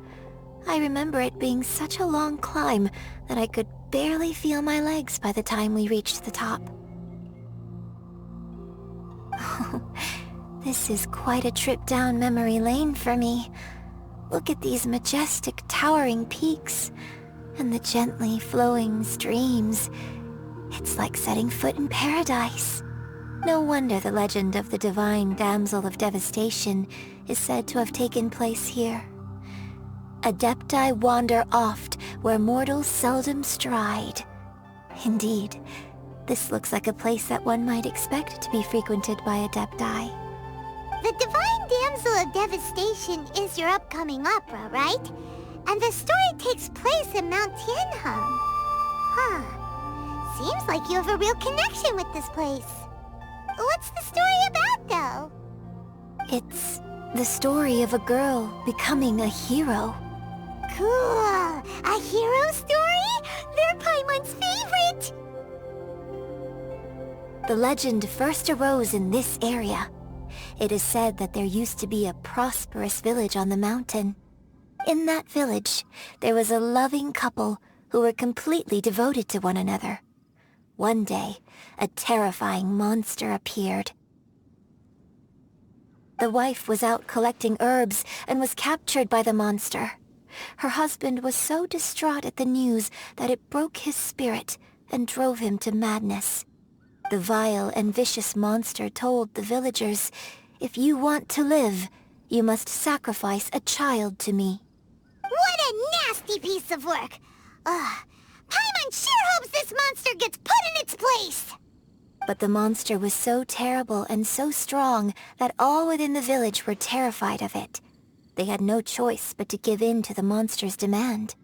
S5: I remember it being such a long climb that I could barely feel my legs by the time we reached the top. This is quite a trip down memory lane for me. Look at these majestic towering peaks and the gently flowing streams. It's like setting foot in paradise. No wonder the legend of the Divine Damsel of Devastation is said to have taken place here. Adepti wander oft where mortals seldom stride. Indeed, this looks like a place that one might expect to be frequented by Adepti.
S15: The Divine Damsel of Devastation is your upcoming opera, right? And the story takes place in Mount Tianheng. Huh. Seems like you have a real connection with this place. What's the story about, though?
S5: It's the story of a girl becoming a hero.
S15: Cool! A hero story? They're Paimon's favorite!
S5: The legend first arose in this area. It is said that there used to be a prosperous village on the mountain. In that village, there was a loving couple who were completely devoted to one another. One day, a terrifying monster appeared. The wife was out collecting herbs and was captured by the monster. Her husband was so distraught at the news that it broke his spirit and drove him to madness. The vile and vicious monster told the villagers, "If you want to live, you must sacrifice a child to me."
S15: What a nasty piece of work! Paimon sure hopes this monster gets put in its place!
S5: But the monster was so terrible and so strong that all within the village were terrified of it. They had no choice but to give in to the monster's demand.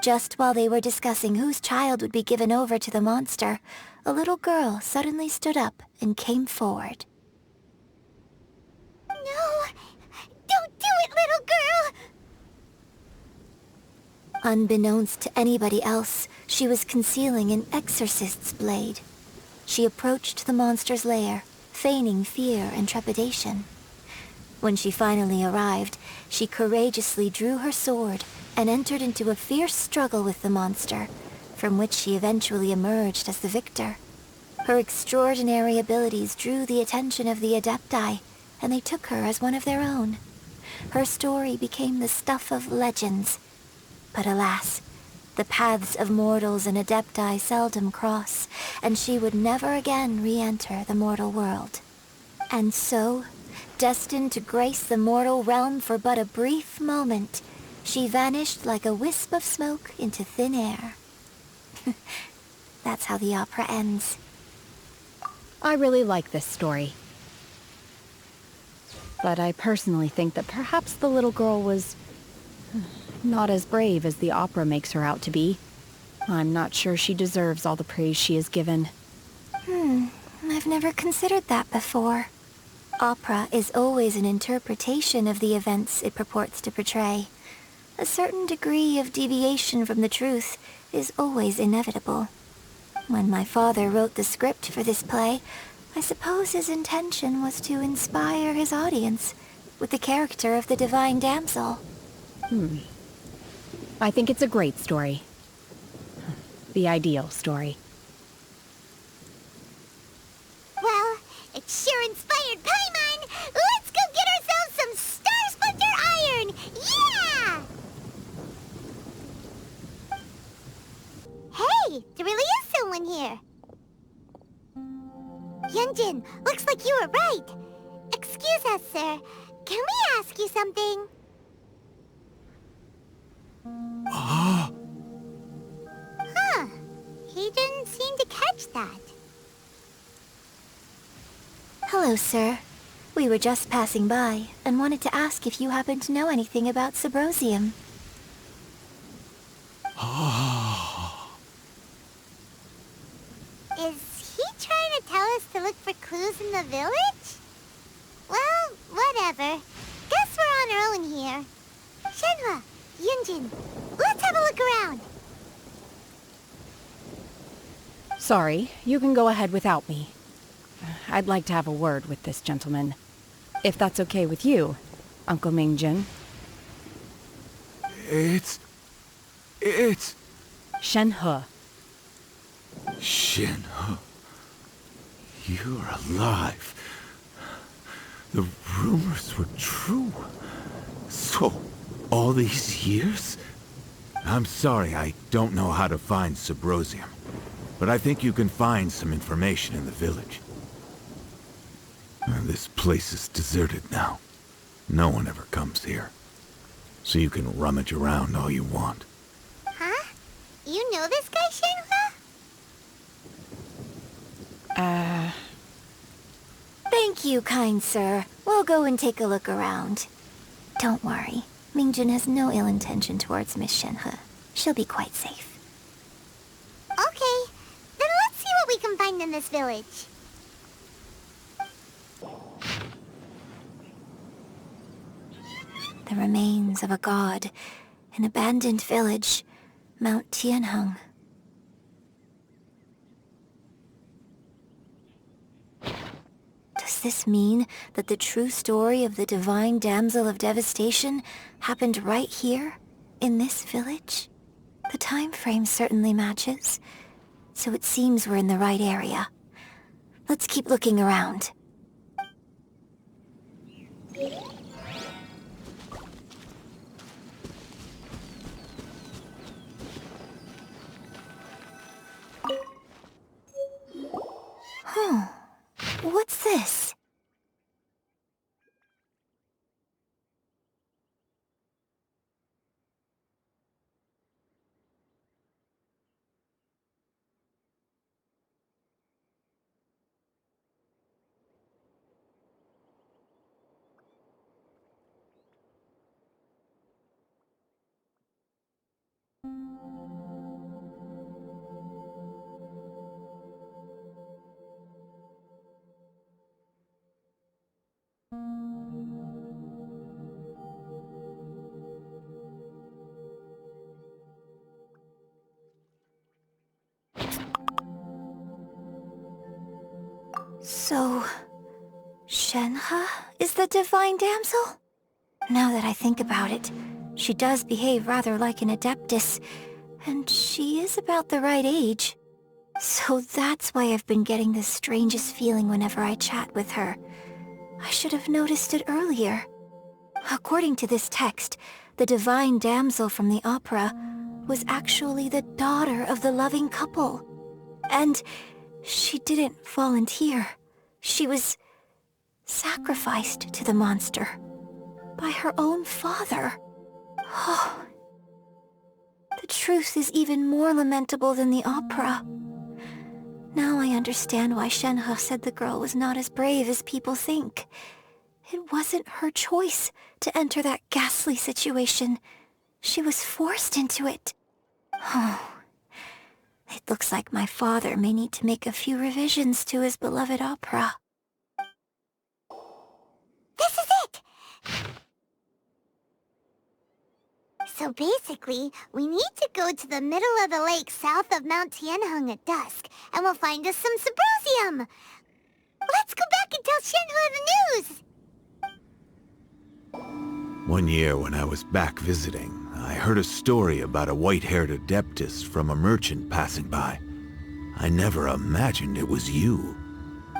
S5: Just while they were discussing whose child would be given over to the monster, a little girl suddenly stood up and came forward.
S15: No! Don't do it, little girl!
S5: Unbeknownst to anybody else, she was concealing an exorcist's blade. She approached the monster's lair, feigning fear and trepidation. When she finally arrived, she courageously drew her sword and entered into a fierce struggle with the monster, from which she eventually emerged as the victor. Her extraordinary abilities drew the attention of the Adepti, and they took her as one of their own. Her story became the stuff of legends. But alas, the paths of mortals and adepti seldom cross, and she would never again re-enter the mortal world. And so, destined to grace the mortal realm for but a brief moment, she vanished like a wisp of smoke into thin air. That's how the opera ends.
S11: I really like this story. But I personally think that perhaps the little girl was not as brave as the opera makes her out to be. I'm not sure she deserves all the praise she is given.
S5: I've never considered that before. Opera is always an interpretation of the events it purports to portray. A certain degree of deviation from the truth is always inevitable. When my father wrote the script for this play, I suppose his intention was to inspire his audience with the character of the divine damsel.
S11: I think it's a great story. The ideal story.
S15: Well, it sure inspired Paimon! Let's go get ourselves some Star Splinter Iron! Yeah! Hey, there really is someone here. Yunjin, looks like you were right. Excuse us, sir. Can we ask you something? Huh. He didn't seem to catch that.
S5: Hello, sir. We were just passing by and wanted to ask if you happen to know anything about Subrosium.
S15: Is he trying to tell us to look for clues in the village? Well, whatever. Guess we're on our own here. Shenhe, Yunjin, let's have a look around.
S11: Sorry, you can go ahead without me. I'd like to have a word with this gentleman. If that's okay with you, Uncle Mingjin.
S16: It's...
S11: Shenhe.
S16: Shenhe. You're alive. The rumors were true. So, all these years? I'm sorry, I don't know how to find Subrosium. But I think you can find some information in the village. This place is deserted now. No one ever comes here. So you can rummage around all you want.
S15: Huh? You know this guy, Shenhe?
S5: Thank you, kind sir. We'll go and take a look around. Don't worry. Mingjin has no ill intention towards Miss Shenhe. She'll be quite safe.
S15: Okay, then let's see what we can find in this village.
S5: The remains of a god, an abandoned village, Mount Tianheng. Does this mean that the true story of the divine damsel of devastation happened right here, in this village? The time frame certainly matches, so it seems we're in the right area. Let's keep looking around. What's this? So, Shenhe is the divine damsel? Now that I think about it, she does behave rather like an adeptus, and she is about the right age. So that's why I've been getting the strangest feeling whenever I chat with her. I should have noticed it earlier. According to this text, the divine damsel from the opera was actually the daughter of the loving couple. And she didn't volunteer. She was sacrificed to the monster by her own father. Oh, the truth is even more lamentable than the opera. Now I understand why Shenhe said the girl was not as brave as people think. It wasn't her choice to enter that ghastly situation. She was forced into it. Oh, it looks like my father may need to make a few revisions to his beloved opera.
S15: This is it! So basically, we need to go to the middle of the lake south of Mount Tianheng at dusk, and we'll find us some symposium! Let's go back and tell Shenhe the news!
S16: One year when I was back visiting, I heard a story about a white-haired adeptus from a merchant passing by. I never imagined it was you.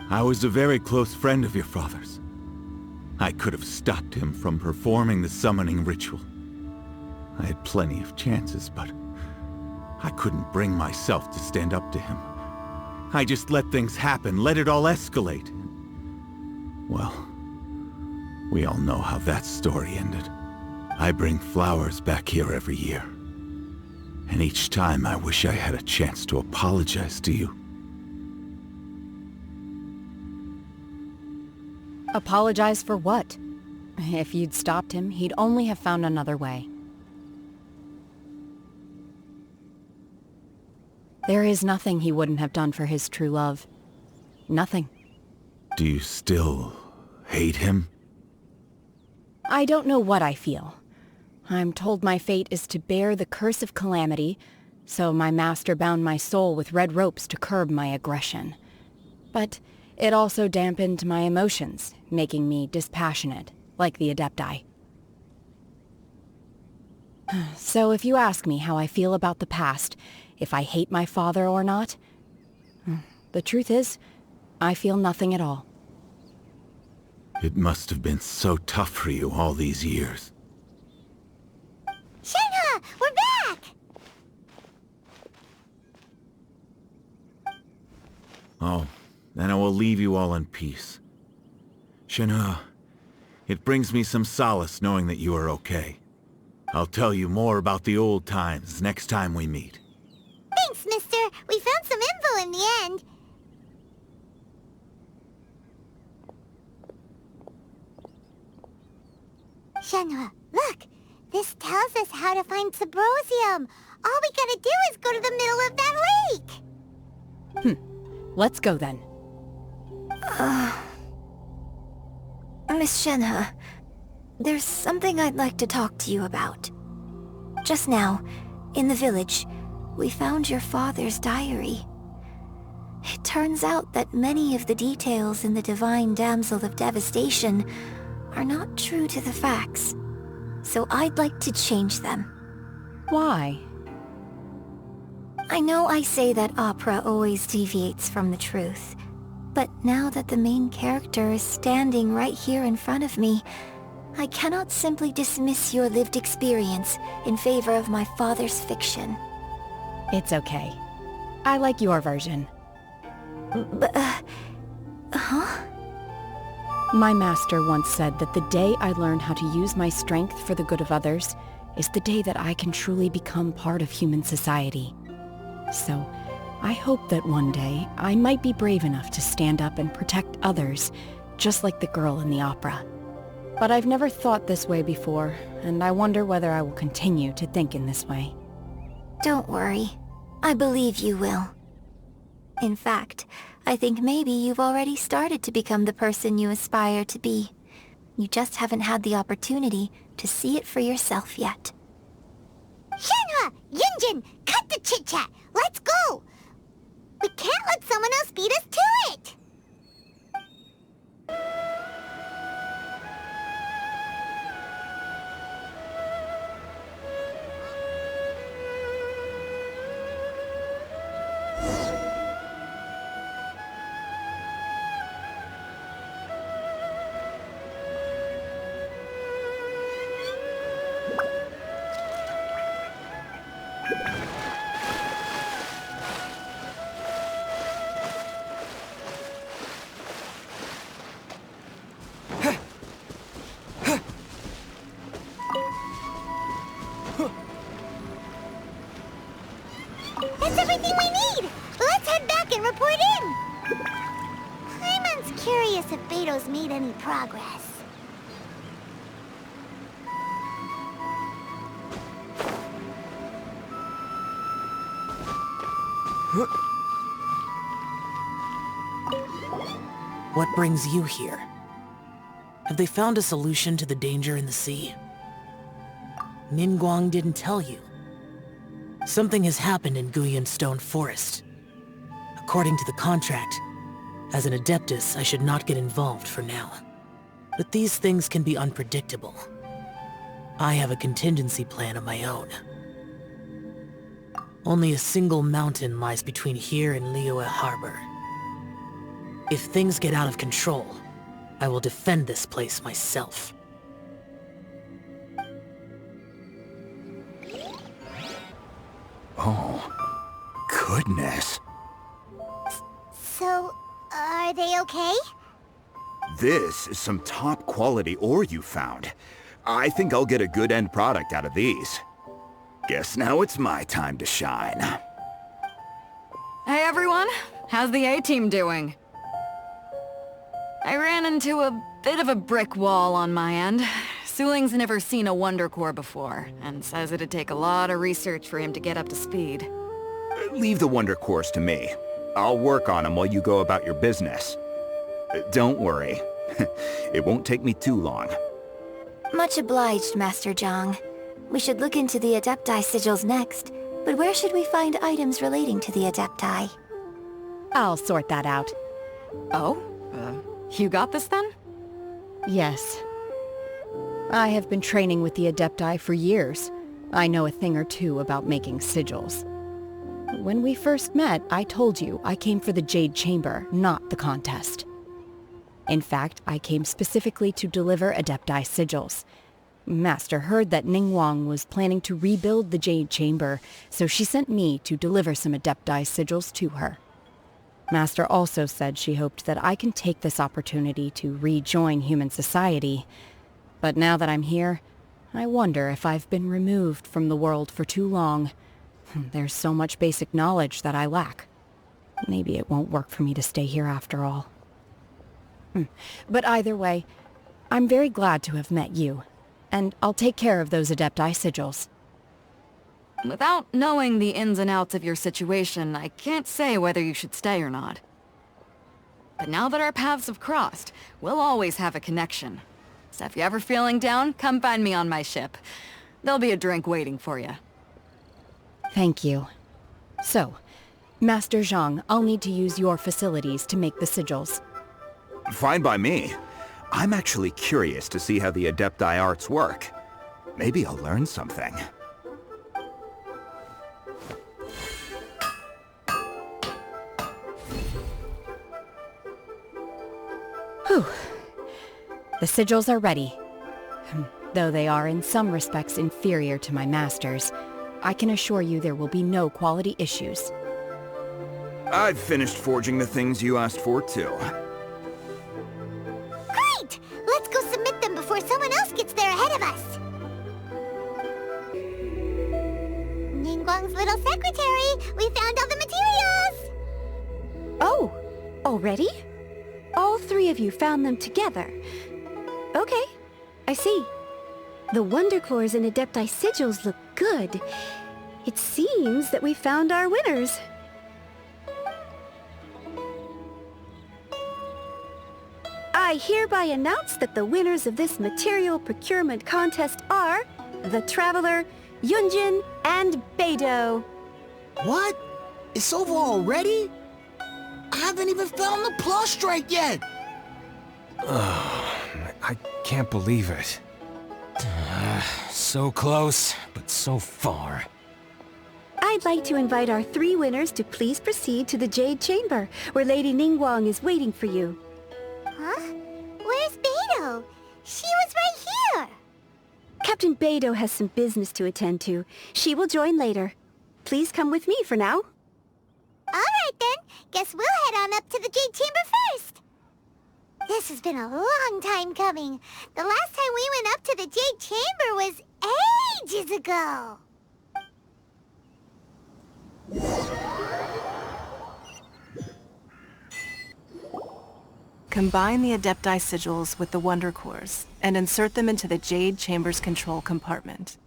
S16: I was a very close friend of your father's. I could have stopped him from performing the summoning ritual. I had plenty of chances, but I couldn't bring myself to stand up to him. I just let things happen, let it all escalate. Well, we all know how that story ended. I bring flowers back here every year. And each time I wish I had a chance to apologize to you.
S11: Apologize for what? If you'd stopped him, he'd only have found another way. There is nothing he wouldn't have done for his true love. Nothing.
S16: Do you still hate him?
S11: I don't know what I feel. I'm told my fate is to bear the curse of calamity, so my master bound my soul with red ropes to curb my aggression. But it also dampened my emotions, making me dispassionate, like the Adepti. So if you ask me how I feel about the past, if I hate my father or not, the truth is, I feel nothing at all.
S16: It must have been so tough for you all these years.
S15: Shenhe! We're back!
S16: Oh, then I will leave you all in peace. Shenhe, it brings me some solace knowing that you are okay. I'll tell you more about the old times next time we meet.
S15: Thanks, mister. We found some info in the end. Shenhe, look! This tells us how to find Symposium. All we gotta do is go to the middle of that lake!
S11: Let's go then.
S5: Miss Shenhe, there's something I'd like to talk to you about. Just now, in the village, we found your father's diary. It turns out that many of the details in the Divine Damsel of Devastation are not true to the facts. So I'd like to change them.
S11: Why?
S5: I know I say that opera always deviates from the truth, but now that the main character is standing right here in front of me, I cannot simply dismiss your lived experience in favor of my father's fiction.
S11: It's okay. I like your version.
S5: But, huh?
S11: My master once said that the day I learn how to use my strength for the good of others is the day that I can truly become part of human society. So, I hope that one day I might be brave enough to stand up and protect others, just like the girl in the opera. But I've never thought this way before, and I wonder whether I will continue to think in this way.
S5: Don't worry. I believe you will. In fact, I think maybe you've already started to become the person you aspire to be. You just haven't had the opportunity to see it for yourself yet.
S15: Shenhe! Yunjin! Cut the chit-chat! Let's go! We can't let someone else beat us to it! That's everything we need! Let's head back and report in! Paimon's curious if Beto's made any progress.
S17: What brings you here? Have they found a solution to the danger in the sea? Ningguang didn't tell you. Something has happened in Guyan Stone Forest. According to the contract, as an Adeptus, I should not get involved for now. But these things can be unpredictable. I have a contingency plan of my own. Only a single mountain lies between here and Liyue Harbor. If things get out of control, I will defend this place myself.
S6: Oh, goodness.
S15: So, are they okay?
S18: This is some top-quality ore you found. I think I'll get a good end product out of these. Guess now it's my time to shine.
S14: Hey everyone, how's the A-team doing? I ran into a bit of a brick wall on my end. Suling's never seen a Wonder Core before, and says it'd take a lot of research for him to get up to speed.
S18: Leave the Wonder Cores to me. I'll work on them while you go about your business. Don't worry. It won't take me too long.
S5: Much obliged, Master Zhang. We should look into the Adepti sigils next, but where should we find items relating to the Adepti?
S11: I'll sort that out.
S14: Oh? You got this then?
S11: Yes. I have been training with the Adepti for years. I know a thing or two about making sigils. When we first met, I told you I came for the Jade Chamber, not the contest. In fact, I came specifically to deliver Adepti sigils. Master heard that Ningguang was planning to rebuild the Jade Chamber, so she sent me to deliver some Adepti sigils to her. Master also said she hoped that I can take this opportunity to rejoin human society. But now that I'm here, I wonder if I've been removed from the world for too long. There's so much basic knowledge that I lack. Maybe it won't work for me to stay here after all. But either way, I'm very glad to have met you, and I'll take care of those Adepti sigils.
S14: Without knowing the ins and outs of your situation, I can't say whether you should stay or not. But now that our paths have crossed, we'll always have a connection. So if you're ever feeling down, come find me on my ship. There'll be a drink waiting for you.
S11: Thank you. So, Master Zhang, I'll need to use your facilities to make the sigils.
S18: Fine by me. I'm actually curious to see how the Adepti arts work. Maybe I'll learn something.
S11: Whew. The sigils are ready. Though they are in some respects inferior to my master's, I can assure you there will be no quality issues.
S18: I've finished forging the things you asked for, too.
S15: Great! Let's go submit them before someone else gets there ahead of us. Ningguang's little secretary! We found all the materials!
S12: Oh, already? All three of you found them together. Okay, I see. The Wonder Cores and Adepti sigils look good. It seems that we found our winners. I hereby announce that the winners of this material procurement contest are the Traveler, Yunjin, and Beidou.
S4: What? It's over already? I haven't even found the plustrate yet!
S3: I can't believe it.
S2: So close, but so far.
S12: I'd like to invite our three winners to please proceed to the Jade Chamber, where Lady Ningguang is waiting for you.
S15: Huh? Where's Beidou? She was right here!
S12: Captain Beidou has some business to attend to. She will join later. Please come with me for now.
S15: Alright then, guess we'll head on up to the Jade Chamber first. This has been a long time coming. The last time we went up to the Jade Chamber was ages ago.
S1: Combine the Adepti sigils with the Wonder Cores and insert them into the Jade Chamber's control compartment.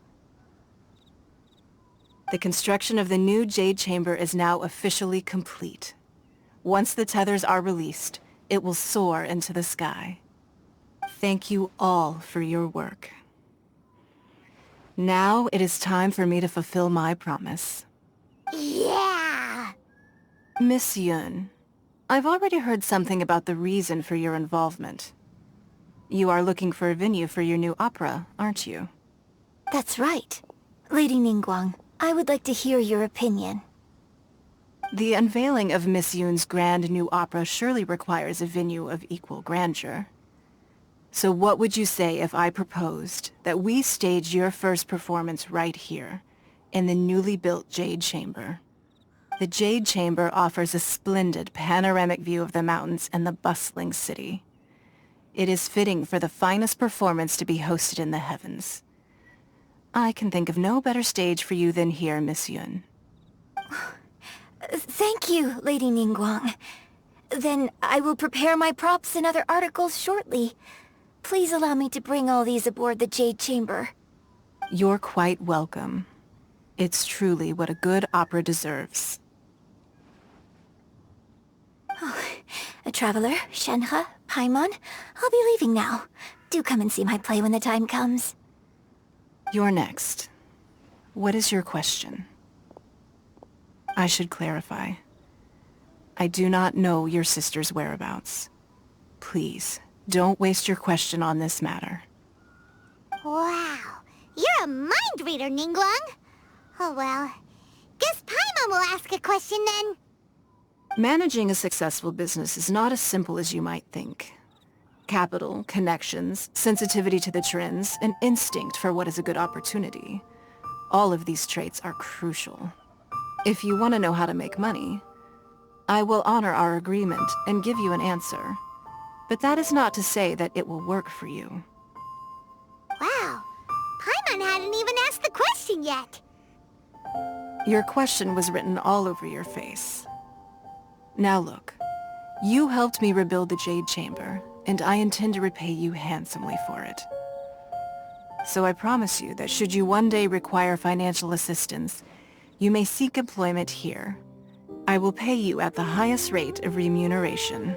S1: The construction of the new Jade Chamber is now officially complete. Once the tethers are released, it will soar into the sky. Thank you all for your work. Now it is time for me to fulfill my promise.
S15: Yeah!
S1: Miss Yun, I've already heard something about the reason for your involvement. You are looking for a venue for your new opera, aren't you?
S5: That's right. Lady Ningguang, I would like to hear your opinion.
S1: The unveiling of Miss Yun's grand new opera surely requires a venue of equal grandeur. So what would you say if I proposed that we stage your first performance right here, in the newly built Jade Chamber? The Jade Chamber offers a splendid panoramic view of the mountains and the bustling city. It is fitting for the finest performance to be hosted in the heavens. I can think of no better stage for you than here, Miss Yun.
S5: Thank you, Lady Ningguang. Then I will prepare my props and other articles shortly. Please allow me to bring all these aboard the Jade Chamber.
S1: You're quite welcome. It's truly what a good opera deserves.
S5: Traveler, Shenhe, Paimon, I'll be leaving now. Do come and see my play when the time comes.
S1: You're next. What is your question? I should clarify. I do not know your sister's whereabouts. Please, don't waste your question on this matter.
S15: Wow, you're a mind reader, Ningguang. Oh well, guess Paimon will ask a question then.
S1: Managing a successful business is not as simple as you might think. Capital, connections, sensitivity to the trends, and instinct for what is a good opportunity. All of these traits are crucial. If you want to know how to make money, I will honor our agreement and give you an answer. But that is not to say that it will work for you.
S15: Wow, Paimon hadn't even asked the question yet.
S1: Your question was written all over your face. Now look, you helped me rebuild the Jade Chamber, and I intend to repay you handsomely for it. So I promise you that should you one day require financial assistance, you may seek employment here. I will pay you at the highest rate of remuneration.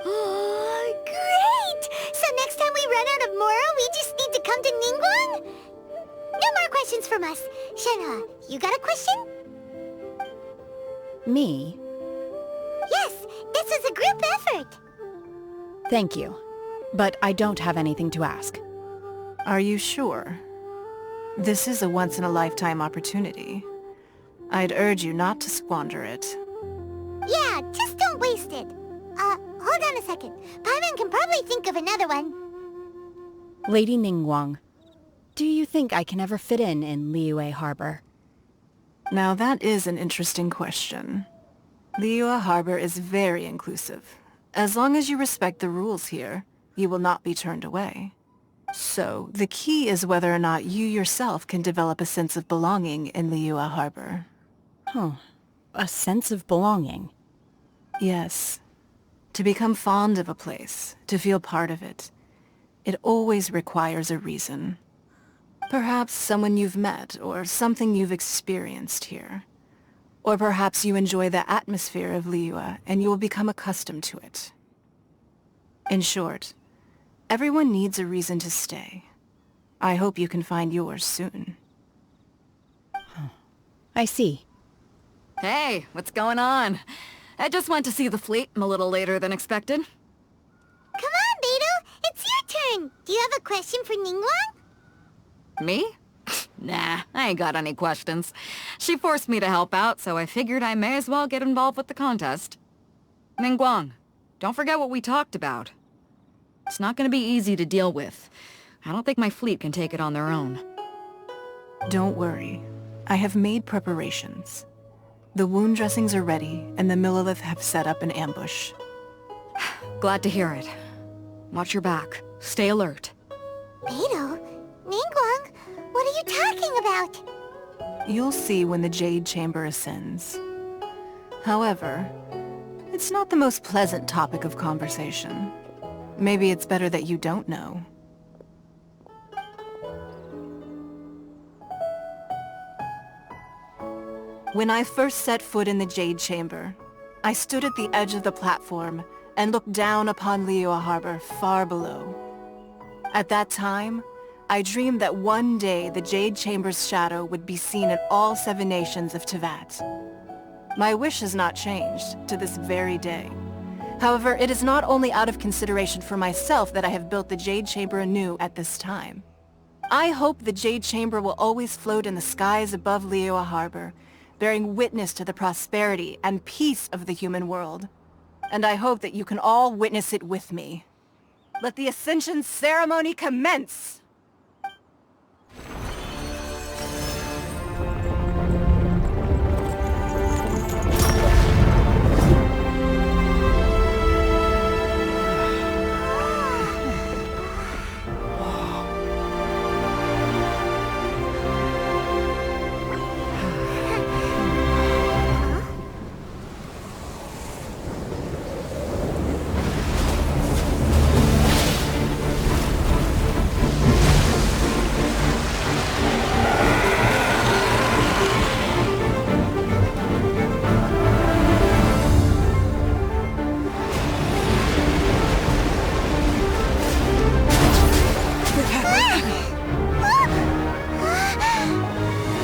S15: Oh, great! So next time we run out of Moro, we just need to come to Ningguang? No more questions from us. Shenhe, you got a question?
S11: Me?
S15: Yes, this is a group effort.
S11: Thank you. But I don't have anything to ask.
S1: Are you sure? This is a once-in-a-lifetime opportunity. I'd urge you not to squander it.
S15: Yeah, just don't waste it. Hold on a second. Paimon can probably think of another one.
S11: Lady Ningguang, do you think I can ever fit in Liyue Harbor?
S1: Now that is an interesting question. Liyue Harbor is very inclusive. As long as you respect the rules here, you will not be turned away. So, the key is whether or not you yourself can develop a sense of belonging in Liyue Harbor.
S11: Huh. A sense of belonging?
S1: Yes. To become fond of a place, to feel part of it, it always requires a reason. Perhaps someone you've met, or something you've experienced here. Or perhaps you enjoy the atmosphere of Liyue, and you will become accustomed to it. In short, everyone needs a reason to stay. I hope you can find yours soon.
S11: I see.
S14: Hey, what's going on? I just went to see the fleet a little later than expected.
S15: Come on, Beidou! It's your turn! Do you have a question for Ningguang?
S14: Me? Nah, I ain't got any questions. She forced me to help out, so I figured I may as well get involved with the contest. Ningguang, don't forget what we talked about. It's not gonna be easy to deal with. I don't think my fleet can take it on their own.
S1: Don't worry. I have made preparations. The wound dressings are ready, and the Millelith have set up an ambush.
S14: Glad to hear it. Watch your back. Stay alert.
S15: Beidou? Ningguang? What are you talking about?
S1: You'll see when the Jade Chamber ascends. However, it's not the most pleasant topic of conversation. Maybe it's better that you don't know. When I first set foot in the Jade Chamber, I stood at the edge of the platform and looked down upon Liyue Harbor far below. At that time, I dreamed that one day the Jade Chamber's shadow would be seen in all 7 nations of Teyvat. My wish has not changed to this very day. However, it is not only out of consideration for myself that I have built the Jade Chamber anew at this time. I hope the Jade Chamber will always float in the skies above Liyue Harbor, bearing witness to the prosperity and peace of the human world. And I hope that you can all witness it with me. Let the Ascension ceremony commence!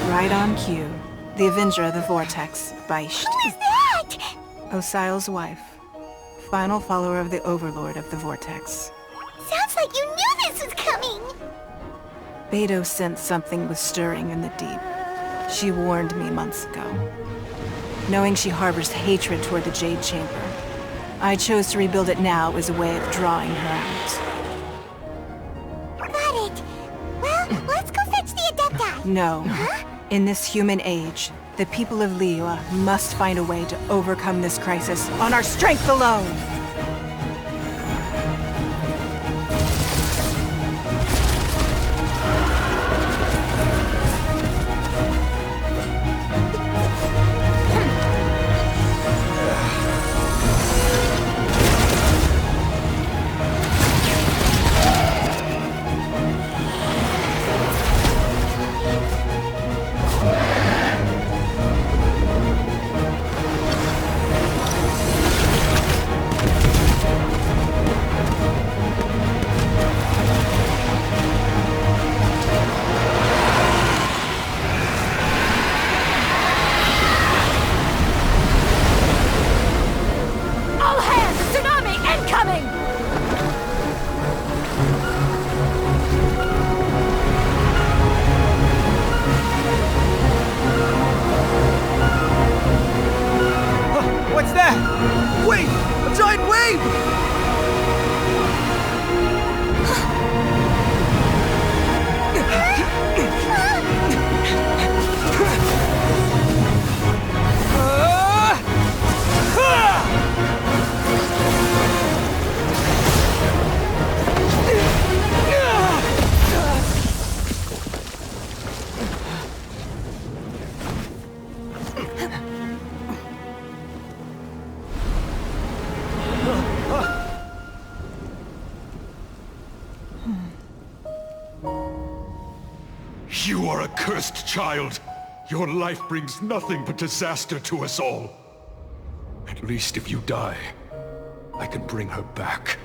S1: Right on cue. The Avenger of the Vortex, Beisht.
S15: Who is that?
S1: Osial's wife. Final follower of the Overlord of the Vortex.
S15: Sounds like you knew this was coming!
S1: Beidou sensed something was stirring in the deep. She warned me months ago. Knowing she harbors hatred toward the Jade Chamber, I chose to rebuild it now as a way of drawing her out.
S15: Got it. Well, let's go fetch the Adepti.
S1: No.
S15: Huh?
S1: In this human age, the people of Liyue must find a way to overcome this crisis on our strength alone!
S19: You are a cursed child. Your life brings nothing but disaster to us all. At least if you die, I can bring her back.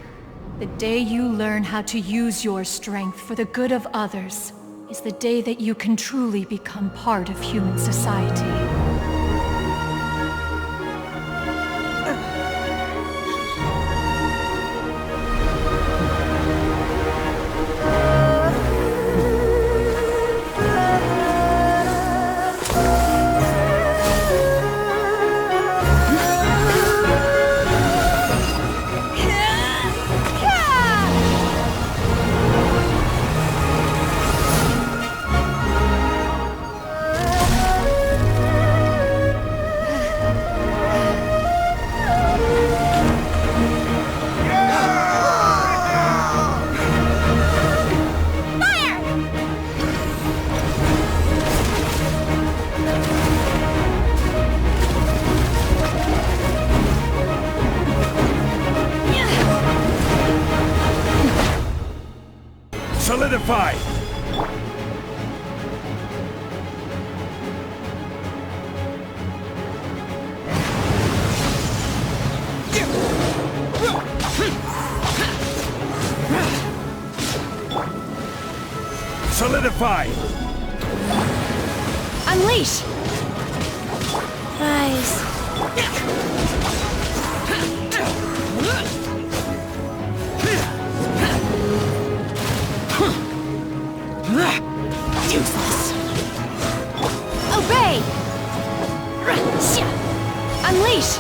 S13: The day you learn how to use your strength for the good of others is the day that you can truly become part of human society.
S20: Fight!
S11: Unleash!
S5: Rise.
S11: Useless. Obey! Unleash!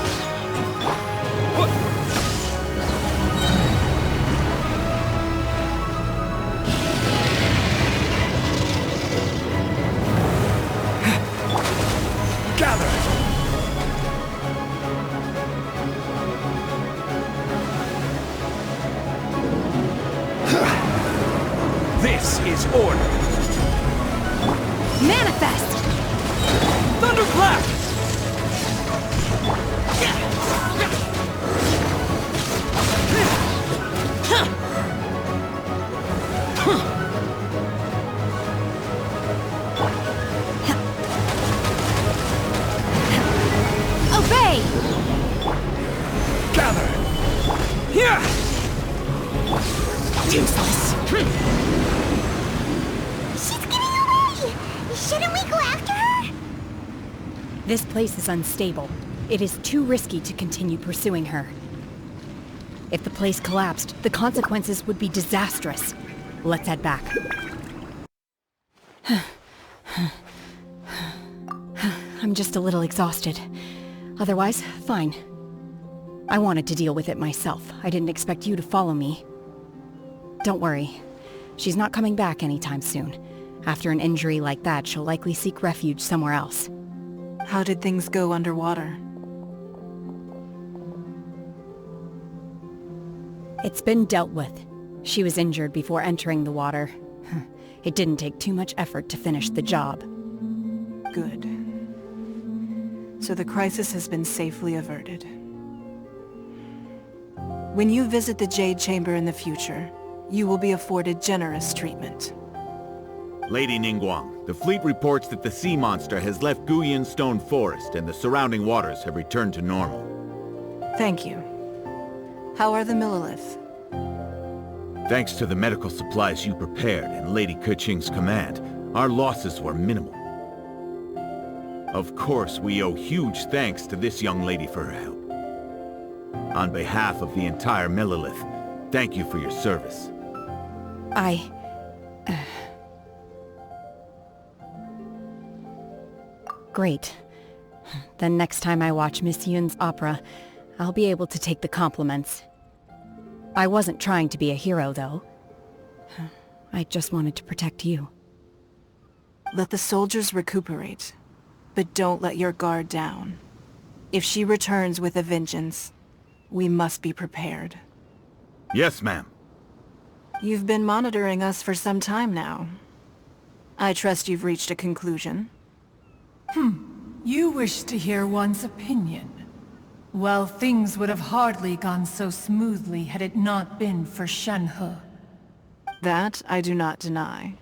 S20: Gather! This is order!
S11: Manifest!
S20: Thunderclap!
S11: Obey!
S20: Gather! Here!
S11: Useless!
S5: She's getting away! Shouldn't we go after her?
S11: This place is unstable. It is too risky to continue pursuing her. If the place collapsed, the consequences would be disastrous. Let's head back. I'm just a little exhausted. Otherwise, fine. I wanted to deal with it myself. I didn't expect you to follow me. Don't worry. She's not coming back anytime soon. After an injury like that, she'll likely seek refuge somewhere else.
S1: How did things go underwater?
S11: It's been dealt with. She was injured before entering the water. It didn't take too much effort to finish the job.
S1: Good. So the crisis has been safely averted. When you visit the Jade Chamber in the future, you will be afforded generous treatment.
S18: Lady Ningguang, the fleet reports that the sea monster has left Guyan Stone Forest and the surrounding waters have returned to normal.
S1: Thank you. How are the Millilith?
S18: Thanks to the medical supplies you prepared and Lady Keqing's command, our losses were minimal. Of course, we owe huge thanks to this young lady for her help. On behalf of the entire Millilith, thank you for your service.
S11: Great. Then next time I watch Miss Yun's opera, I'll be able to take the compliments. I wasn't trying to be a hero, though. I just wanted to protect you.
S1: Let the soldiers recuperate, but don't let your guard down. If she returns with a vengeance, we must be prepared.
S18: Yes, ma'am.
S1: You've been monitoring us for some time now. I trust you've reached a conclusion.
S13: You wish to hear one's opinion. Well, things would have hardly gone so smoothly had it not been for Shenhe.
S1: That I do not deny.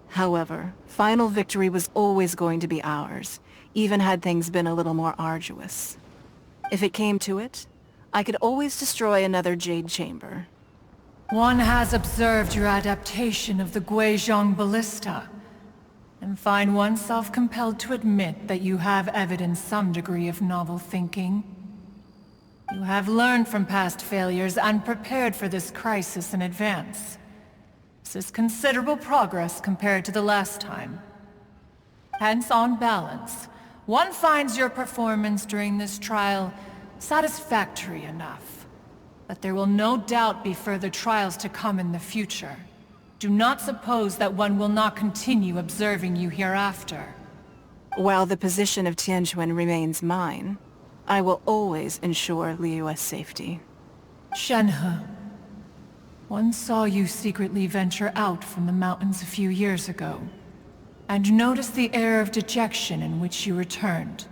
S1: However, final victory was always going to be ours, even had things been a little more arduous. If it came to it, I could always destroy another Jade Chamber.
S13: One has observed your adaptation of the Guizhong Ballista, and find oneself compelled to admit that you have evidenced some degree of novel thinking. You have learned from past failures and prepared for this crisis in advance. This is considerable progress compared to the last time. Hence, on balance, one finds your performance during this trial satisfactory enough. But there will no doubt be further trials to come in the future. Do not suppose that one will not continue observing you hereafter.
S1: While the position of Tianquan remains mine, I will always ensure Liyue's safety.
S13: Shenhe, one saw you secretly venture out from the mountains a few years ago, and noticed the air of dejection in which you returned.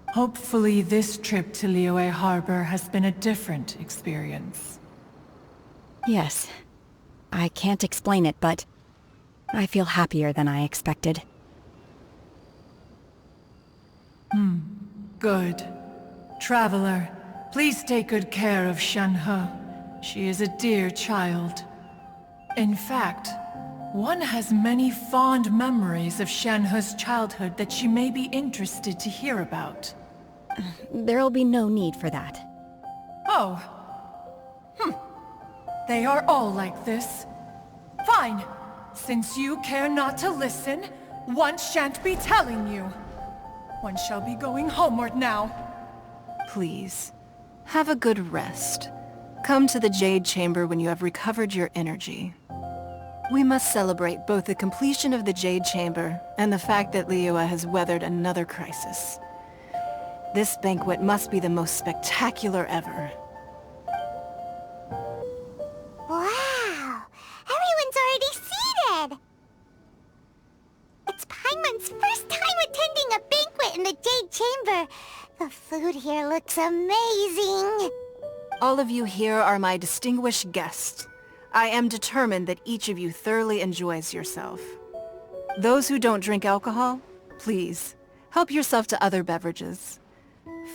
S13: Hopefully this trip to Liyue Harbor has been a different experience.
S11: Yes. I can't explain it, but I feel happier than I expected.
S13: Good. Traveler, please take good care of Shenhe. She is a dear child. In fact, One has many fond memories of Shenhe's childhood that she may be interested to hear about.
S11: There'll be no need for that.
S13: Oh. They are all like this. Fine. Since you care not to listen, one shan't be telling you. One shall be going homeward now.
S1: Please, have a good rest. Come to the Jade Chamber when you have recovered your energy. We must celebrate both the completion of the Jade Chamber and the fact that Liyue has weathered another crisis. This banquet must be the most spectacular ever.
S15: Wow! Everyone's already seated! It's Paimon's first time attending a banquet in the Jade Chamber. The food here looks amazing.
S1: All of you here are my distinguished guests. I am determined that each of you thoroughly enjoys yourself. Those who don't drink alcohol, please, help yourself to other beverages.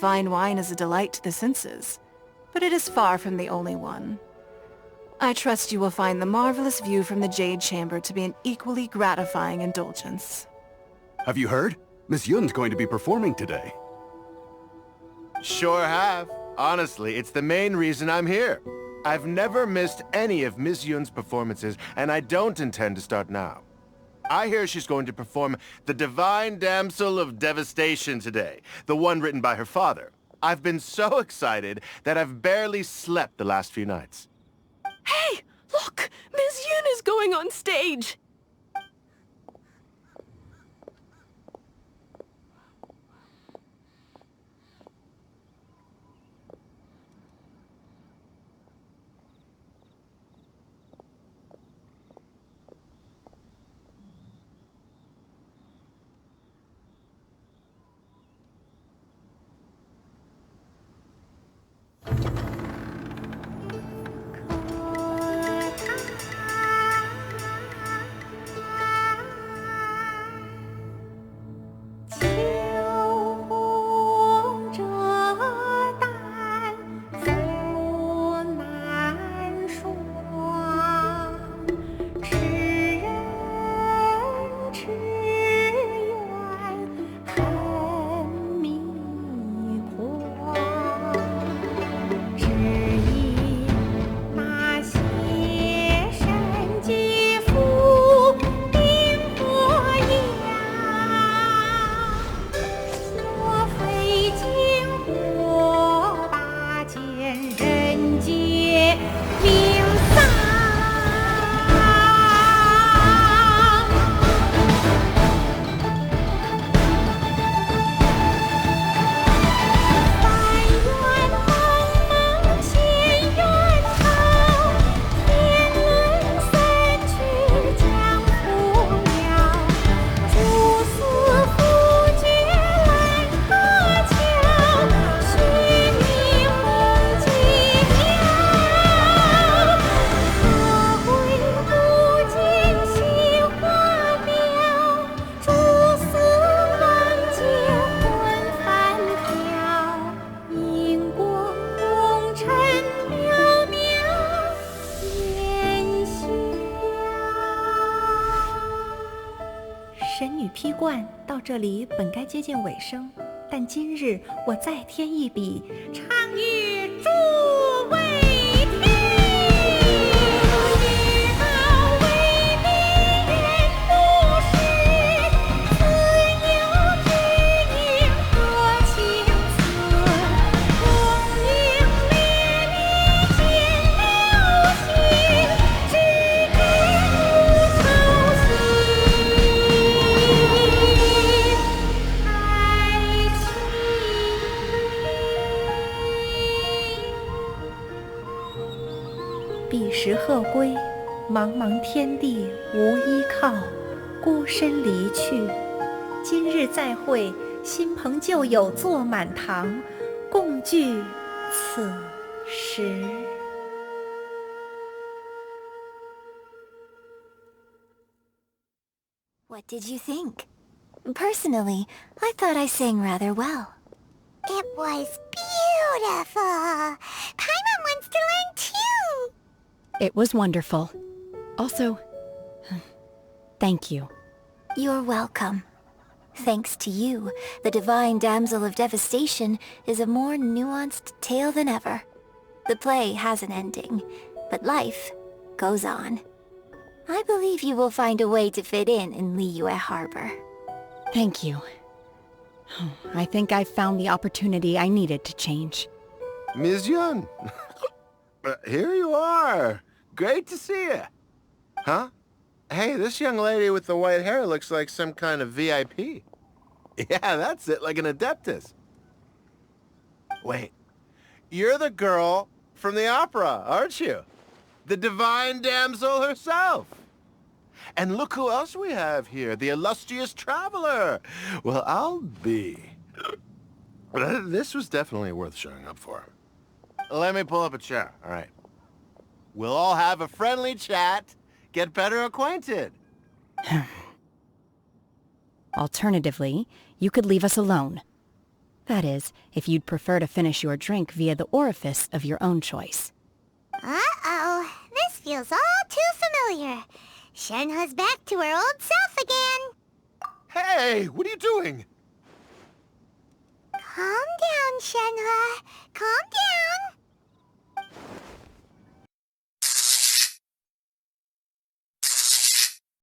S1: Fine wine is a delight to the senses, but it is far from the only one. I trust you will find the marvelous view from the Jade Chamber to be an equally gratifying indulgence.
S21: Have you heard? Miss Yun's going to be performing today.
S7: Sure have. Honestly, it's the main reason I'm here. I've never missed any of Miss Yun's performances, and I don't intend to start now. I hear she's going to perform The Divine Damsel of Devastation today, the one written by her father. I've been so excited that I've barely slept the last few nights.
S22: Hey! Look! Miss Yun is going on stage!
S23: 这里本该接近尾声，但今日我再添一笔，唱与诸位听。日后为民人不识，自有知音和情思。功名烈烈见了心，只知无愁心。彼时鹤归，茫茫天地无依靠，孤身离去。今日再会，新朋旧友坐满堂，共聚此时。
S5: What did you think? Personally, I thought I sang rather well. It was beautiful! Paimon wants to learn too!
S11: It was wonderful. Also, Thank you.
S15: You're welcome. Thanks to you, the Divine Damsel of Devastation is a more nuanced tale than ever. The play has an ending, but life goes on. I believe you will find a way to fit in Liyue Harbor.
S11: Thank you. I think I've found the opportunity I needed to change.
S7: Ms. Yun, here you are. Great to see you. Huh? Hey, this young lady with the white hair looks like some kind of VIP. Yeah, that's it, like an adeptus. Wait, you're the girl from the opera, aren't you? The Divine Damsel herself. And look who else we have here, the illustrious Traveler. Well, I'll be. This was definitely worth showing up for. Let me pull up a chair, all right. We'll all have a friendly chat, get better acquainted.
S11: Alternatively, you could leave us alone. That is, if you'd prefer to finish your drink via the orifice of your own choice.
S15: Uh-oh, this feels all too familiar. Shenhe's back to her old self again.
S7: Hey, what are you doing?
S15: Calm down, Shenhe. Calm down.